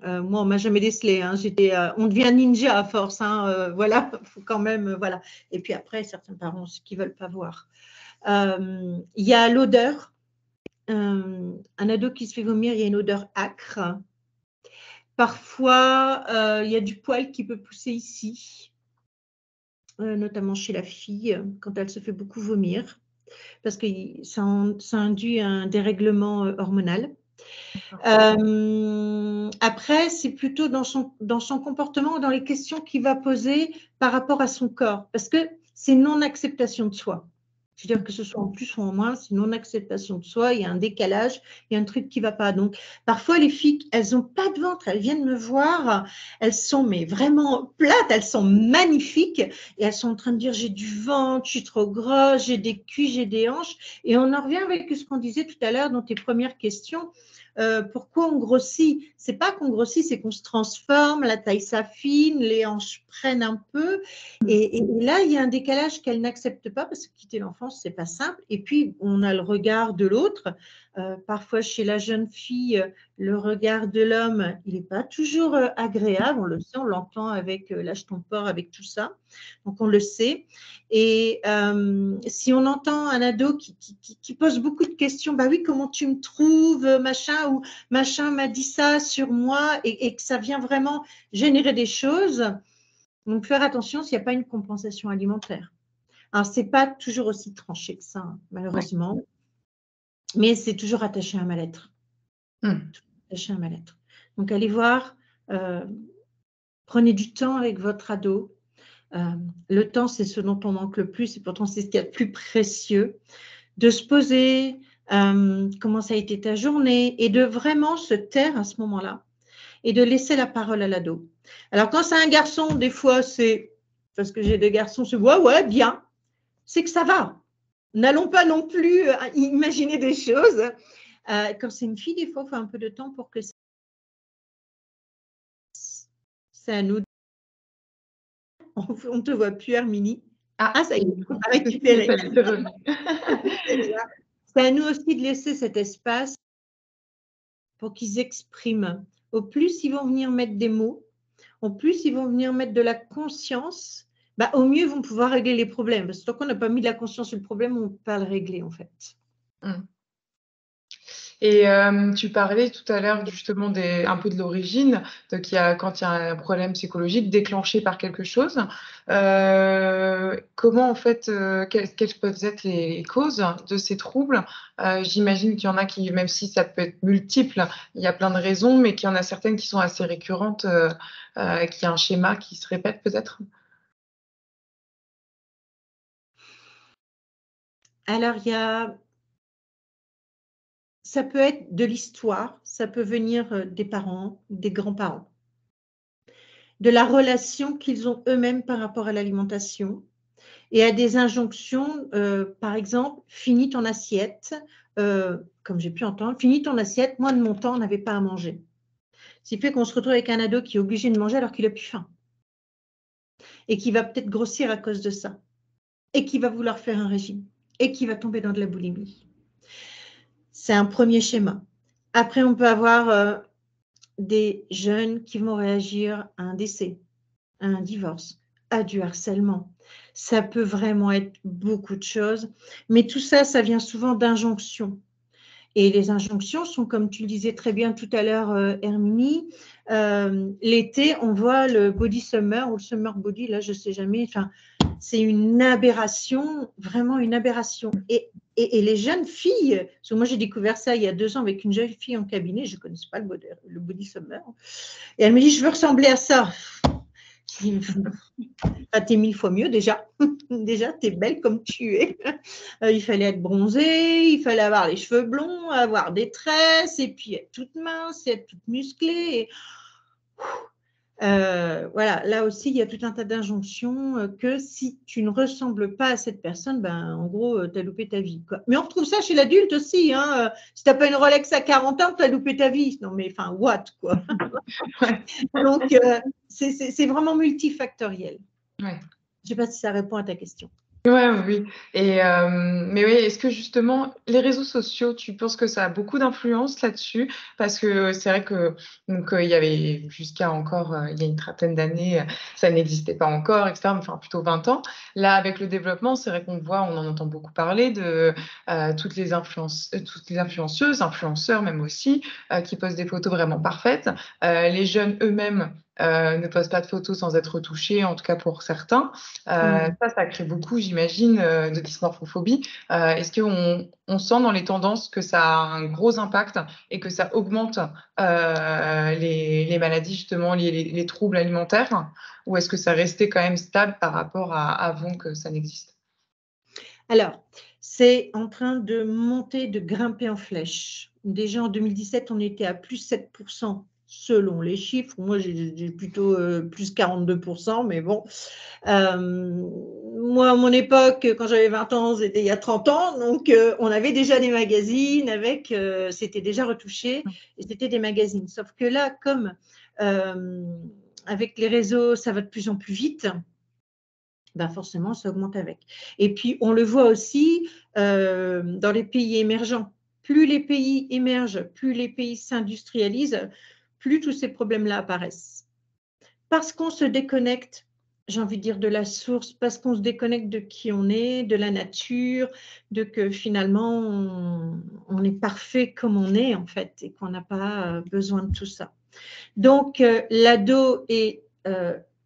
Moi, on m'a jamais décelé. Hein. On devient ninja à force. Hein. Voilà, faut quand même, voilà. Et puis après, certains parents qui veulent pas voir. Il y a l'odeur. Un ado qui se fait vomir, il y a une odeur âcre. Parfois, il y a du poil qui peut pousser ici, notamment chez la fille, quand elle se fait beaucoup vomir, parce que ça induit un dérèglement hormonal. Après, c'est plutôt dans son comportement, dans les questions qu'il va poser par rapport à son corps, parce que c'est non-acceptation de soi. C'est-à-dire que ce soit en plus ou en moins, c'est non-acceptation de soi, il y a un décalage, il y a un truc qui ne va pas. Donc, parfois, les filles, elles n'ont pas de ventre, elles viennent me voir, elles sont mais vraiment plates, elles sont magnifiques, et elles sont en train de dire, j'ai du ventre, je suis trop grosse, j'ai des cuisses, j'ai des hanches, et on en revient avec ce qu'on disait tout à l'heure dans tes premières questions. Pourquoi on grossit? C'est pas qu'on grossit, c'est qu'on se transforme, la taille s'affine, les hanches prennent un peu. Et là, il y a un décalage qu'elle n'accepte pas parce que quitter l'enfance, c'est pas simple. Et puis, on a le regard de l'autre. Parfois, chez la jeune fille, le regard de l'homme, il n'est pas toujours agréable. On le sait, on l'entend avec l'âge ton porc, avec tout ça. Donc, on le sait. Et si on entend un ado qui pose beaucoup de questions, bah oui, comment tu me trouves, machin, ou machin m'a dit ça sur moi, et que ça vient vraiment générer des choses, donc faire attention s'il n'y a pas une compensation alimentaire. Alors, ce n'est pas toujours aussi tranché que ça, malheureusement, mais c'est toujours attaché à un mal-être. Attaché à un mal-être. Donc, allez voir, prenez du temps avec votre ado. Le temps, c'est ce dont on manque le plus, et pourtant, c'est ce qu'il y a de plus précieux. De se poser, comment ça a été ta journée, et de vraiment se taire à ce moment-là, et de laisser la parole à l'ado. Alors, quand c'est un garçon, des fois, c'est, parce que j'ai des garçons, c'est ouais, bien, c'est que ça va. N'allons pas non plus imaginer des choses. Quand c'est une fille, des fois, il faut un peu de temps pour que c'est à nous. On ne te voit plus, Herminie. Ah, ça y est, on va récupérer. C'est à nous aussi de laisser cet espace pour qu'ils expriment. Au plus ils vont venir mettre des mots, au plus ils vont venir mettre de la conscience, bah, au mieux ils vont pouvoir régler les problèmes. Parce que tant qu'on n'a pas mis de la conscience sur le problème, on ne peut pas le régler en fait. Et tu parlais tout à l'heure justement un peu de l'origine, quand il y a un problème psychologique déclenché par quelque chose. Comment en fait, quelles peuvent être les causes de ces troubles? J'imagine qu'il y en a qui, même si ça peut être multiple, il y a plein de raisons, mais qu'il y en a certaines qui sont assez récurrentes, qu'il y a un schéma qui se répète peut-être? Alors, ça peut être de l'histoire, ça peut venir des parents, des grands-parents, de la relation qu'ils ont eux-mêmes par rapport à l'alimentation, et à des injonctions, par exemple, finis ton assiette, comme j'ai pu entendre, finis ton assiette, moi de mon temps, on n'avait pas à manger. Ce qui fait qu'on se retrouve avec un ado qui est obligé de manger alors qu'il n'a plus faim, et qui va peut-être grossir à cause de ça, et qui va vouloir faire un régime, et qui va tomber dans de la boulimie. C'est un premier schéma. Après, on peut avoir des jeunes qui vont réagir à un décès, à un divorce, à du harcèlement. Ça peut vraiment être beaucoup de choses, mais tout ça, ça vient souvent d'injonctions. Et les injonctions sont, comme tu le disais très bien tout à l'heure, Herminie, l'été, on voit le body summer ou le summer body, là, je ne sais jamais, enfin, c'est une aberration, vraiment une aberration. Et Et les jeunes filles, parce que moi j'ai découvert ça il y a 2 ans avec une jeune fille en cabinet, je ne connaissais pas le body summer, et elle me dit je veux ressembler à ça. Ah, t'es 1000 fois mieux déjà. Déjà, t'es belle comme tu es. Il fallait être bronzée, il fallait avoir les cheveux blonds, avoir des tresses, et puis être toute mince, et être toute musclée. Voilà, là aussi, il y a tout un tas d'injonctions que si tu ne ressembles pas à cette personne, ben, en gros, tu as loupé ta vie, quoi. Mais on retrouve ça chez l'adulte aussi. Hein. Si tu n'as pas une Rolex à 40 ans, tu as loupé ta vie. Non, mais enfin, what, quoi. Donc, c'est vraiment multifactoriel. Ouais. Je ne sais pas si ça répond à ta question. Ouais, oui. Mais oui, est-ce que justement, les réseaux sociaux, tu penses que ça a beaucoup d'influence là-dessus? Parce que c'est vrai que donc, il y avait jusqu'à encore, il y a une trentaine d'années, ça n'existait pas encore, etc. Enfin, plutôt 20 ans. Là, avec le développement, c'est vrai qu'on voit, on en entend beaucoup parler de toutes les influenceuses, influenceurs même aussi, qui postent des photos vraiment parfaites. Les jeunes eux-mêmes ne postent pas de photos sans être retouchés, en tout cas pour certains. Ça crée beaucoup, j'imagine, de dysmorphophobie. Est-ce qu'on sent dans les tendances que ça a un gros impact et que ça augmente les maladies, justement, les troubles alimentaires? Ou est-ce que ça restait quand même stable par rapport à avant que ça n'existe? Alors, c'est en train de monter, de grimper en flèche. Déjà en 2017, on était à plus 7% selon les chiffres. Moi, j'ai plutôt plus 42%, mais bon. Moi, à mon époque, quand j'avais 20 ans, c'était il y a 30 ans, donc on avait déjà des magazines avec, c'était déjà retouché, et c'était des magazines. Sauf que là, comme avec les réseaux, ça va de plus en plus vite, ben forcément, ça augmente avec. Et puis, on le voit aussi dans les pays émergents. Plus les pays émergent, plus les pays s'industrialisent, plus tous ces problèmes-là apparaissent. Parce qu'on se déconnecte, j'ai envie de dire, de la source, parce qu'on se déconnecte de qui on est, de la nature, de que finalement, on est parfait comme on est, en fait, et qu'on n'a pas besoin de tout ça. Donc, l'ado est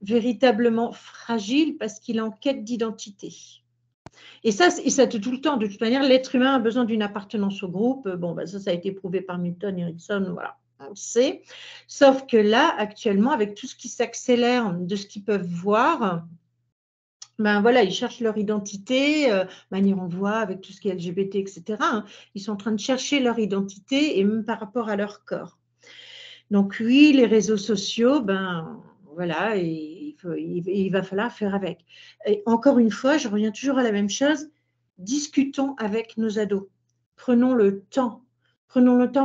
véritablement fragile parce qu'il est en quête d'identité. Et ça tout le temps. De toute manière, l'être humain a besoin d'une appartenance au groupe. Bon, ben ça a été prouvé par Milton Erickson, voilà, on le sait. Sauf que là, actuellement, avec tout ce qui s'accélère de ce qu'ils peuvent voir, ben voilà, ils cherchent leur identité, manière on voit avec tout ce qui est LGBT, etc. Hein, ils sont en train de chercher leur identité et même par rapport à leur corps. Donc oui, les réseaux sociaux, ben voilà, et il va falloir faire avec. Et encore une fois, je reviens toujours à la même chose, discutons avec nos ados. Prenons le temps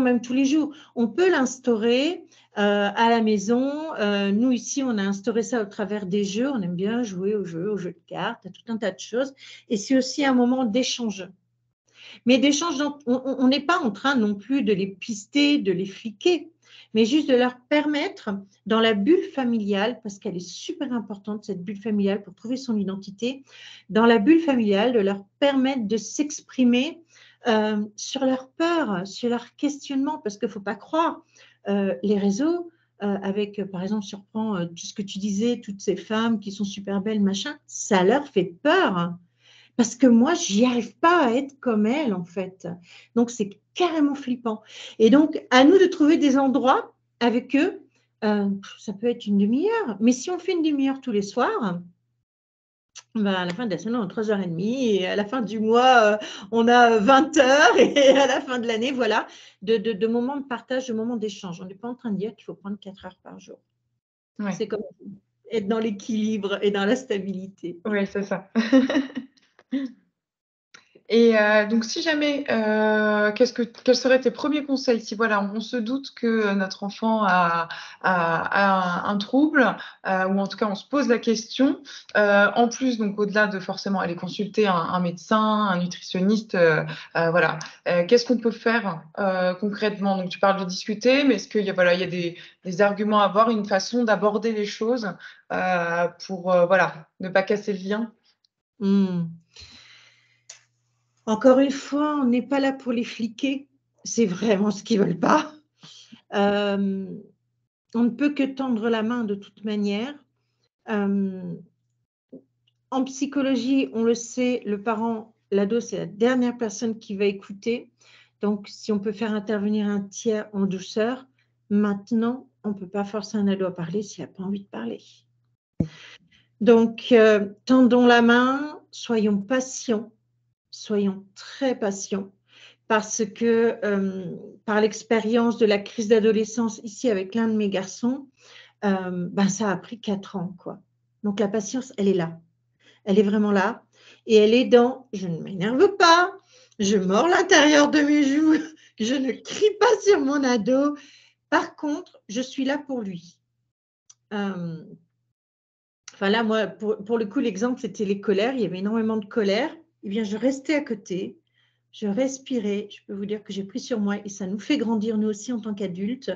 même tous les jours. On peut l'instaurer à la maison. Nous, ici, on a instauré ça au travers des jeux. On aime bien jouer aux jeux de cartes, à tout un tas de choses. Et c'est aussi un moment d'échange. Mais d'échange, on n'est pas en train non plus de les pister, de les fliquer, mais juste de leur permettre, dans la bulle familiale, parce qu'elle est super importante, cette bulle familiale, pour trouver son identité, dans la bulle familiale, de leur permettre de s'exprimer sur leurs peurs, sur leurs questionnements, parce qu'il ne faut pas croire, les réseaux, avec, par exemple, si on reprend tout ce que tu disais, toutes ces femmes qui sont super belles, machin, ça leur fait peur. Parce que moi, j'y arrive pas à être comme elle, en fait. Donc, c'est carrément flippant. Et donc, à nous de trouver des endroits avec eux. Ça peut être une demi-heure. Mais si on fait une demi-heure tous les soirs, ben à la fin de la semaine, on a 3h30. Et à la fin du mois, on a 20 heures. Et à la fin de l'année, voilà, de moments de partage, de moments d'échange. On n'est pas en train de dire qu'il faut prendre 4 heures par jour. Ouais. C'est comme être dans l'équilibre et dans la stabilité. Oui, c'est ça. Et donc, si jamais, quels seraient tes premiers conseils? Si voilà, on se doute que notre enfant a un trouble, ou en tout cas, on se pose la question. En plus, donc au-delà de forcément aller consulter un médecin, un nutritionniste, voilà. Qu'est-ce qu'on peut faire concrètement? Donc, tu parles de discuter, mais est-ce qu'il y a, voilà, il y a des arguments à avoir, une façon d'aborder les choses pour voilà, ne pas casser le lien? Encore une fois, on n'est pas là pour les fliquer. C'est vraiment ce qu'ils ne veulent pas. On ne peut que tendre la main de toute manière. En psychologie, on le sait, le parent l'ado, c'est la dernière personne qui va écouter. Donc, si on peut faire intervenir un tiers en douceur, maintenant, on ne peut pas forcer un ado à parler s'il n'a pas envie de parler. Donc, tendons la main, soyons patients, soyons très patients, parce que par l'expérience de la crise d'adolescence ici avec l'un de mes garçons, ça a pris 4 ans, quoi. Donc, la patience, elle est là. Elle est vraiment là. Et elle est dans « je ne m'énerve pas, je mords l'intérieur de mes joues, je ne crie pas sur mon ado. Par contre, je suis là pour lui. » Enfin là, moi, pour le coup, l'exemple, c'était les colères. Il y avait énormément de colère. Eh bien, je restais à côté, je respirais. Je peux vous dire que j'ai pris sur moi et ça nous fait grandir, nous aussi, en tant qu'adultes.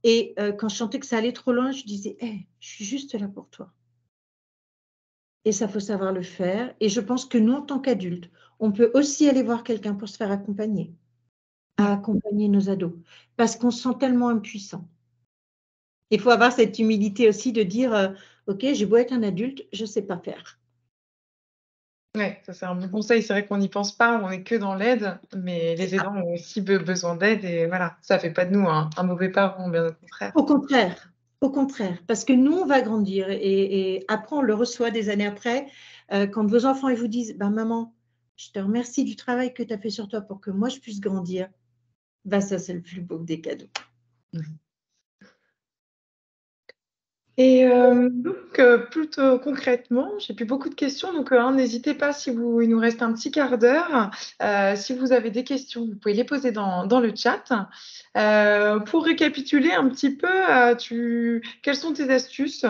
Et quand je sentais que ça allait trop loin, je disais hey, « je suis juste là pour toi. » Et ça, il faut savoir le faire. Et je pense que nous, en tant qu'adultes, on peut aussi aller voir quelqu'un pour se faire accompagner, à accompagner nos ados, parce qu'on se sent tellement impuissant. Il faut avoir cette humilité aussi de dire ok, j'ai beau être un adulte, je ne sais pas faire. Oui, ça c'est un bon conseil. C'est vrai qu'on n'y pense pas, on n'est que dans l'aide, mais les aidants ont aussi besoin d'aide et voilà, ça ne fait pas de nous un mauvais parent, bien au contraire. Au contraire, parce que nous, on va grandir et après, on le reçoit des années après. Quand vos enfants ils vous disent maman, je te remercie du travail que tu as fait sur toi pour que moi, je puisse grandir, ça, c'est le plus beau des cadeaux. Et donc, plutôt concrètement, j'ai plus beaucoup de questions, donc n'hésitez pas si il nous reste un petit quart d'heure. Si vous avez des questions, vous pouvez les poser dans le chat. Pour récapituler un petit peu, quelles sont tes astuces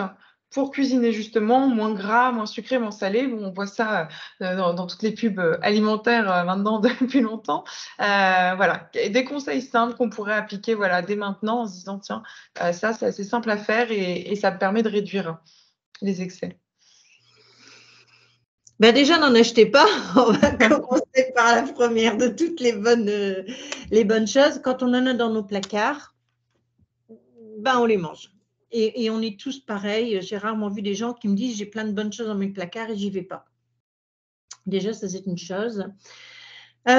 pour cuisiner justement moins gras, moins sucré, moins salé? Bon, on voit ça dans toutes les pubs alimentaires maintenant depuis longtemps. Voilà, des conseils simples qu'on pourrait appliquer voilà, dès maintenant en se disant, tiens, ça, c'est assez simple à faire et ça me permet de réduire les excès. Déjà, n'en achetez pas. On va commencer par la première de toutes les bonnes choses. Quand on en a dans nos placards, on les mange. Et on est tous pareils. J'ai rarement vu des gens qui me disent j'ai plein de bonnes choses dans mes placards et j'y vais pas. Déjà, ça c'est une chose. J'ai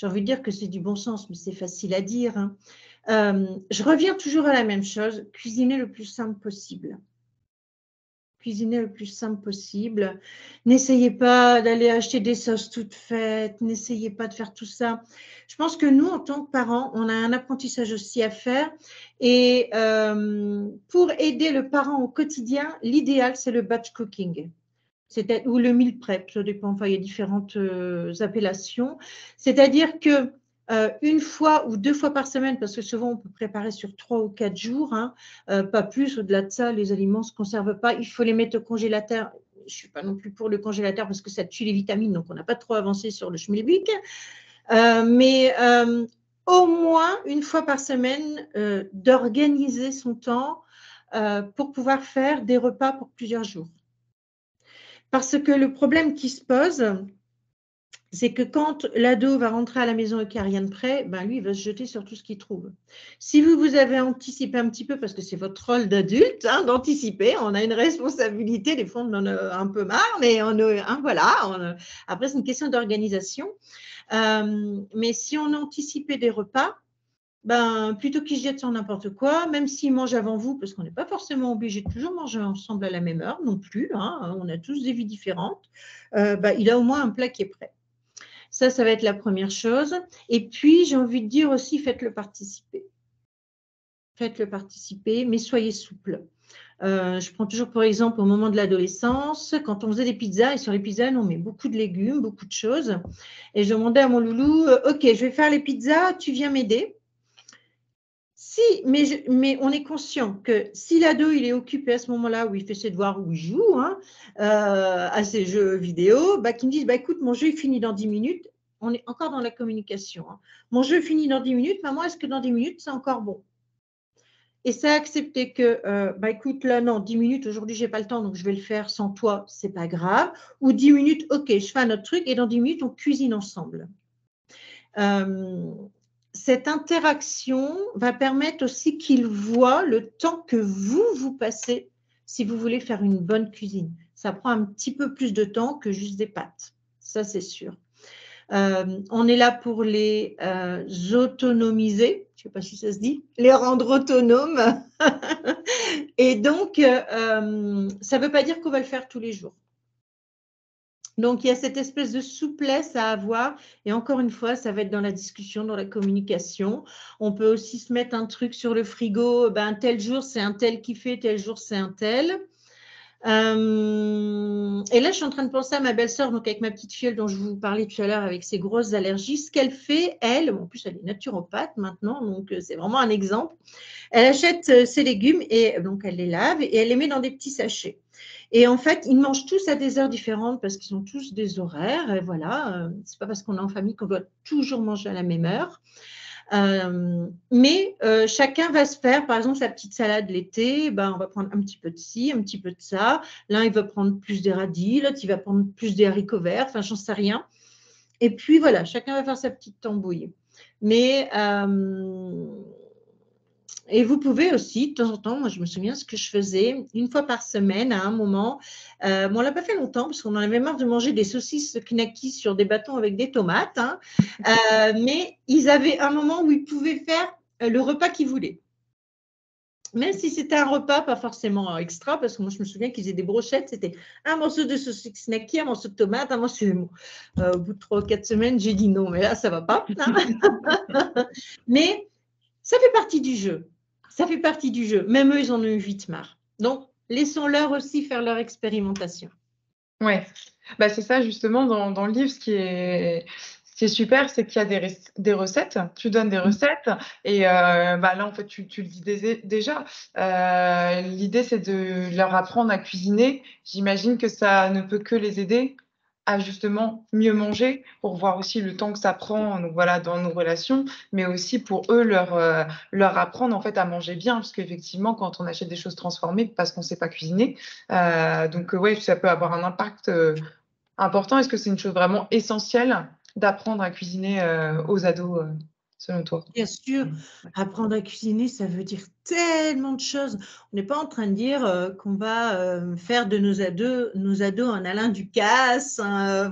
envie de dire que c'est du bon sens, mais c'est facile à dire. Hein. Je reviens toujours à la même chose, cuisiner le plus simple possible. Cuisiner le plus simple possible. N'essayez pas d'aller acheter des sauces toutes faites, n'essayez pas de faire tout ça. Je pense que nous, en tant que parents, on a un apprentissage aussi à faire. Et pour aider le parent au quotidien, l'idéal, c'est le batch cooking. Ou le meal prep, ça dépend, enfin, il y a différentes appellations. C'est-à-dire que une fois ou 2 fois par semaine, parce que souvent on peut préparer sur 3 ou 4 jours, hein, pas plus, au-delà de ça, les aliments ne se conservent pas, il faut les mettre au congélateur. Je ne suis pas non plus pour le congélateur parce que ça tue les vitamines, donc on n'a pas trop avancé sur le schmilblick. Mais au moins une fois par semaine, d'organiser son temps pour pouvoir faire des repas pour plusieurs jours. Parce que le problème qui se pose, c'est que quand l'ado va rentrer à la maison et qu'il n'y a rien de prêt, lui, il va se jeter sur tout ce qu'il trouve. Si vous avez anticipé un petit peu, parce que c'est votre rôle d'adulte, hein, d'anticiper, on a une responsabilité, des fois on en a un peu marre, mais après c'est une question d'organisation. Mais si on a anticipé des repas, plutôt qu'ils se jettent sur n'importe quoi, même s'ils mangent avant vous, parce qu'on n'est pas forcément obligé de toujours manger ensemble à la même heure non plus, hein, on a tous des vies différentes, il a au moins un plat qui est prêt. Ça va être la première chose. Et puis, j'ai envie de dire aussi, faites-le participer. Faites-le participer, mais soyez souple. Je prends toujours pour exemple au moment de l'adolescence, quand on faisait des pizzas, et sur les pizzas, on met beaucoup de légumes, beaucoup de choses. Et je demandais à mon loulou, ok, je vais faire les pizzas, tu viens m'aider? Si, mais on est conscient que si l'ado il est occupé à ce moment-là où il fait ses devoirs, où il joue à ses jeux vidéo, qu'il me dise écoute, mon jeu est fini dans 10 minutes. On est encore dans la communication. Hein. Mon jeu est fini dans 10 minutes. Maman, est-ce que dans 10 minutes, c'est encore bon? Et ça a accepté que, écoute, là, non, 10 minutes, aujourd'hui, je n'ai pas le temps, donc je vais le faire sans toi, ce n'est pas grave. Ou 10 minutes, ok, je fais un autre truc, et dans 10 minutes, on cuisine ensemble. Cette interaction va permettre aussi qu'il voit le temps que vous passez si vous voulez faire une bonne cuisine. Ça prend un petit peu plus de temps que juste des pâtes. Ça, c'est sûr. On est là pour les autonomiser, je ne sais pas si ça se dit, les rendre autonomes. Et donc, ça ne veut pas dire qu'on va le faire tous les jours. Donc, il y a cette espèce de souplesse à avoir. Et encore une fois, ça va être dans la discussion, dans la communication. On peut aussi se mettre un truc sur le frigo. Ben, tel jour, c'est un tel qui fait, tel jour, c'est un tel. Et là, je suis en train de penser à ma belle-sœur, donc avec ma petite filleule dont je vous parlais tout à l'heure, avec ses grosses allergies. Ce qu'elle fait, elle, en plus, elle est naturopathe maintenant, donc c'est vraiment un exemple. Elle achète ses légumes et donc elle les lave et elle les met dans des petits sachets. Et en fait, ils mangent tous à des heures différentes parce qu'ils ont tous des horaires. Et voilà, c'est pas parce qu'on est en famille qu'on doit toujours manger à la même heure. Mais chacun va se faire, par exemple, sa petite salade l'été, ben, on va prendre un petit peu de ci, un petit peu de ça. L'un, il va prendre plus des radis, l'autre, il va prendre plus des haricots verts, enfin, j'en sais rien. Et puis, voilà, chacun va faire sa petite tambouille. Mais, et vous pouvez aussi, de temps en temps, moi je me souviens ce que je faisais, une fois par semaine à un moment, bon, on ne l'a pas fait longtemps parce qu'on en avait marre de manger des saucisses knackis sur des bâtons avec des tomates, hein, mais ils avaient un moment où ils pouvaient faire le repas qu'ils voulaient. Même si c'était un repas, pas forcément extra, parce que moi je me souviens qu'ils faisaient des brochettes, c'était un morceau de saucisse knacky, un morceau de tomate, un morceau de... au bout de 3 ou 4 semaines, j'ai dit non, mais là ça ne va pas. Mais ça fait partie du jeu. Ça fait partie du jeu. Même eux, ils en ont eu vite marre. Donc, laissons-leur aussi faire leur expérimentation. Ouais, bah, c'est ça justement dans le livre, ce qui est super, c'est qu'il y a des recettes, tu donnes des recettes et bah, là en fait tu le dis déjà. L'idée c'est de leur apprendre à cuisiner. J'imagine que ça ne peut que les aider à justement mieux manger, pour voir aussi le temps que ça prend, donc voilà, dans nos relations, mais aussi pour eux leur apprendre en fait à manger bien, parce qu'effectivement quand on achète des choses transformées parce qu'on ne sait pas cuisiner, donc ouais, ça peut avoir un impact important. Est-ce que c'est une chose vraiment essentielle d'apprendre à cuisiner aux ados, selon toi? Bien sûr, apprendre à cuisiner, ça veut dire tellement de choses. On n'est pas en train de dire qu'on va faire de nos ados un Alain Ducasse,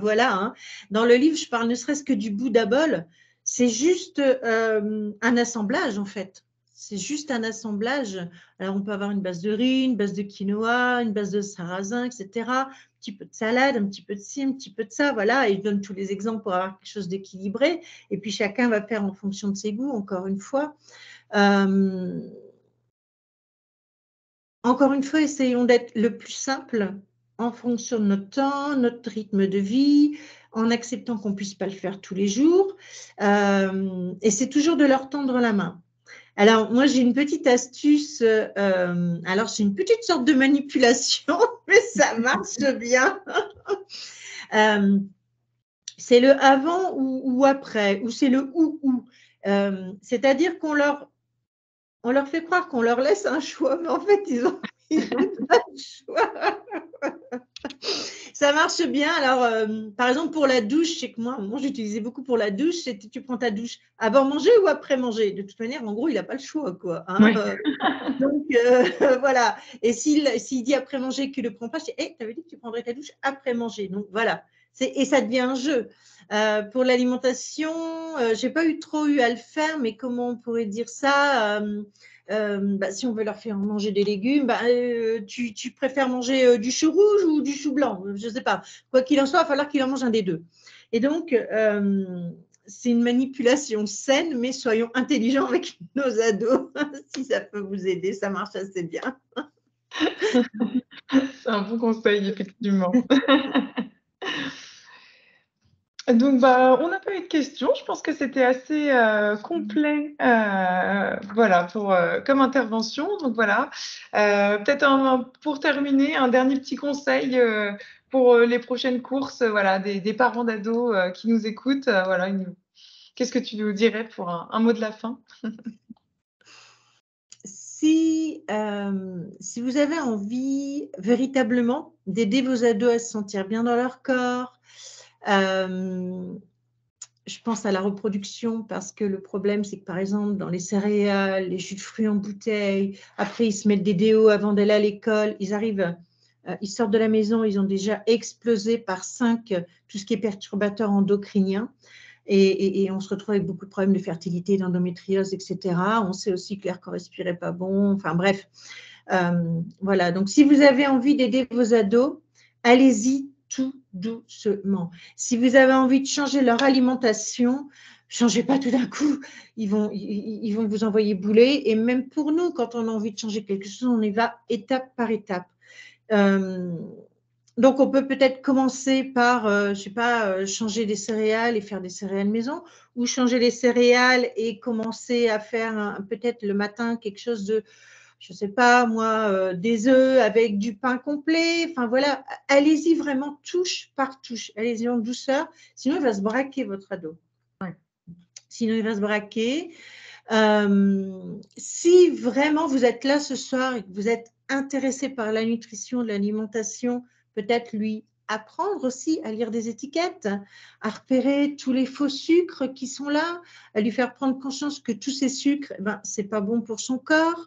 voilà, hein. Dans le livre, je parle ne serait-ce que du Bouddha Bowl. C'est juste un assemblage, en fait. C'est juste un assemblage. Alors, on peut avoir une base de riz, une base de quinoa, une base de sarrasin, etc. Un petit peu de salade, un petit peu de ci, un petit peu de ça. Voilà, et je donne tous les exemples pour avoir quelque chose d'équilibré. Et puis, chacun va faire en fonction de ses goûts, encore une fois. Encore une fois, essayons d'être le plus simple en fonction de notre temps, notre rythme de vie, en acceptant qu'on ne puisse pas le faire tous les jours. Et c'est toujours de leur tendre la main. Alors, moi, j'ai une petite astuce. Alors, c'est une petite sorte de manipulation, mais ça marche bien. C'est le avant ou après, ou c'est le ou. C'est-à-dire qu'on leur fait croire qu'on leur laisse un choix, mais en fait, ils ont pas de choix. Ça marche bien. Alors, par exemple, pour la douche, c'est que moi, j'utilisais beaucoup pour la douche, c'était tu prends ta douche avant manger ou après manger. De toute manière, en gros, il n'a pas le choix, quoi. Hein, Ouais. donc, voilà. Et s'il dit après manger qu'il ne le prend pas, je dis, hey, tu avais dit que tu prendrais ta douche après manger. Donc, voilà. Et ça devient un jeu. Pour l'alimentation, je n'ai pas trop eu à le faire, mais comment on pourrait dire ça bah, si on veut leur faire manger des légumes, bah, tu préfères manger du chou rouge ou du chou blanc? Je ne sais pas. Quoi qu'il en soit, il va falloir qu'il en mange un des deux. Et donc, c'est une manipulation saine, mais soyons intelligents avec nos ados. Si ça peut vous aider, ça marche assez bien. C'est un bon conseil, effectivement. Donc, bah, on n'a pas eu de questions. Je pense que c'était assez complet, voilà, comme intervention. Donc voilà. Peut-être pour terminer, un dernier petit conseil pour les prochaines courses, voilà, des parents d'ados qui nous écoutent. Voilà, qu'est-ce que tu nous dirais pour un mot de la fin? Si vous avez envie véritablement d'aider vos ados à se sentir bien dans leur corps, je pense à la reproduction parce que le problème, c'est que par exemple, dans les céréales, les jus de fruits en bouteille, après ils se mettent des déos avant d'aller à l'école, ils arrivent Ils sortent de la maison, ils ont déjà explosé par 5 tout ce qui est perturbateur endocrinien. Et on se retrouve avec beaucoup de problèmes de fertilité, d'endométriose, etc. On sait aussi que l'air qu'on respire n'est pas bon. Enfin bref, voilà. Donc, si vous avez envie d'aider vos ados, allez-y tout doucement. Si vous avez envie de changer leur alimentation, changez pas tout d'un coup. Ils vont vous envoyer bouler. Et même pour nous, quand on a envie de changer quelque chose, on y va étape par étape. Donc, on peut peut-être commencer par, je sais pas, changer des céréales et faire des céréales maison, ou changer les céréales et commencer à faire peut-être le matin quelque chose de, je sais pas, moi, des œufs avec du pain complet. Enfin, voilà, allez-y vraiment touche par touche. Allez-y en douceur, sinon il va se braquer, votre ado. Ouais. Sinon, il va se braquer. Si vraiment vous êtes là ce soir et que vous êtes intéressé par la nutrition, l'alimentation, peut-être lui apprendre aussi à lire des étiquettes, à repérer tous les faux sucres qui sont là, à lui faire prendre conscience que tous ces sucres, c'est pas bon pour son corps,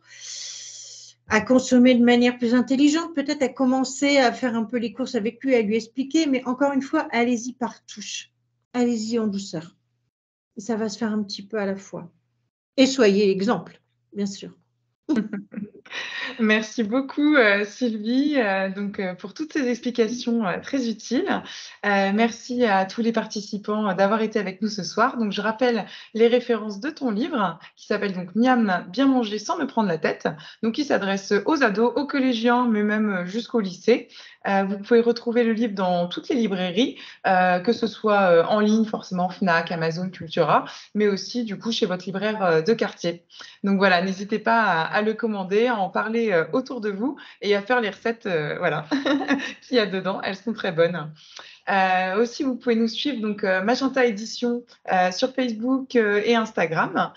à consommer de manière plus intelligente, peut-être à commencer à faire un peu les courses avec lui, à lui expliquer, mais encore une fois, allez-y par touche, allez-y en douceur. Et ça va se faire un petit peu à la fois. Et soyez l'exemple, bien sûr. Merci beaucoup Sylvie pour toutes ces explications très utiles. Merci à tous les participants d'avoir été avec nous ce soir. Donc je rappelle les références de ton livre qui s'appelle donc Miam, bien manger sans me prendre la tête. Donc il s'adresse aux ados, aux collégiens, mais même jusqu'au lycée. Vous pouvez retrouver le livre dans toutes les librairies, que ce soit en ligne, forcément Fnac, Amazon, Cultura, mais aussi du coup chez votre libraire de quartier. Donc voilà, n'hésitez pas à le commander, à en parler autour de vous et à faire les recettes voilà, qu'il y a dedans. Elles sont très bonnes. Aussi, vous pouvez nous suivre donc Magenta Édition sur Facebook et Instagram.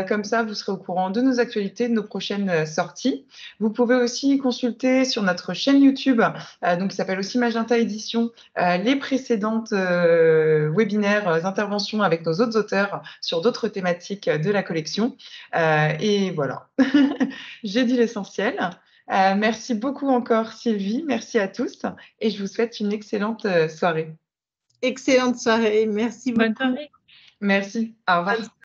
Comme ça, vous serez au courant de nos actualités, de nos prochaines sorties. Vous pouvez aussi consulter sur notre chaîne YouTube, donc qui s'appelle aussi Magenta Édition, les précédentes webinaires, interventions avec nos autres auteurs sur d'autres thématiques de la collection. Et voilà, j'ai dit l'essentiel. Merci beaucoup encore Sylvie, merci à tous et je vous souhaite une excellente soirée. Excellente soirée, merci beaucoup. Bonne soirée. Merci, au revoir.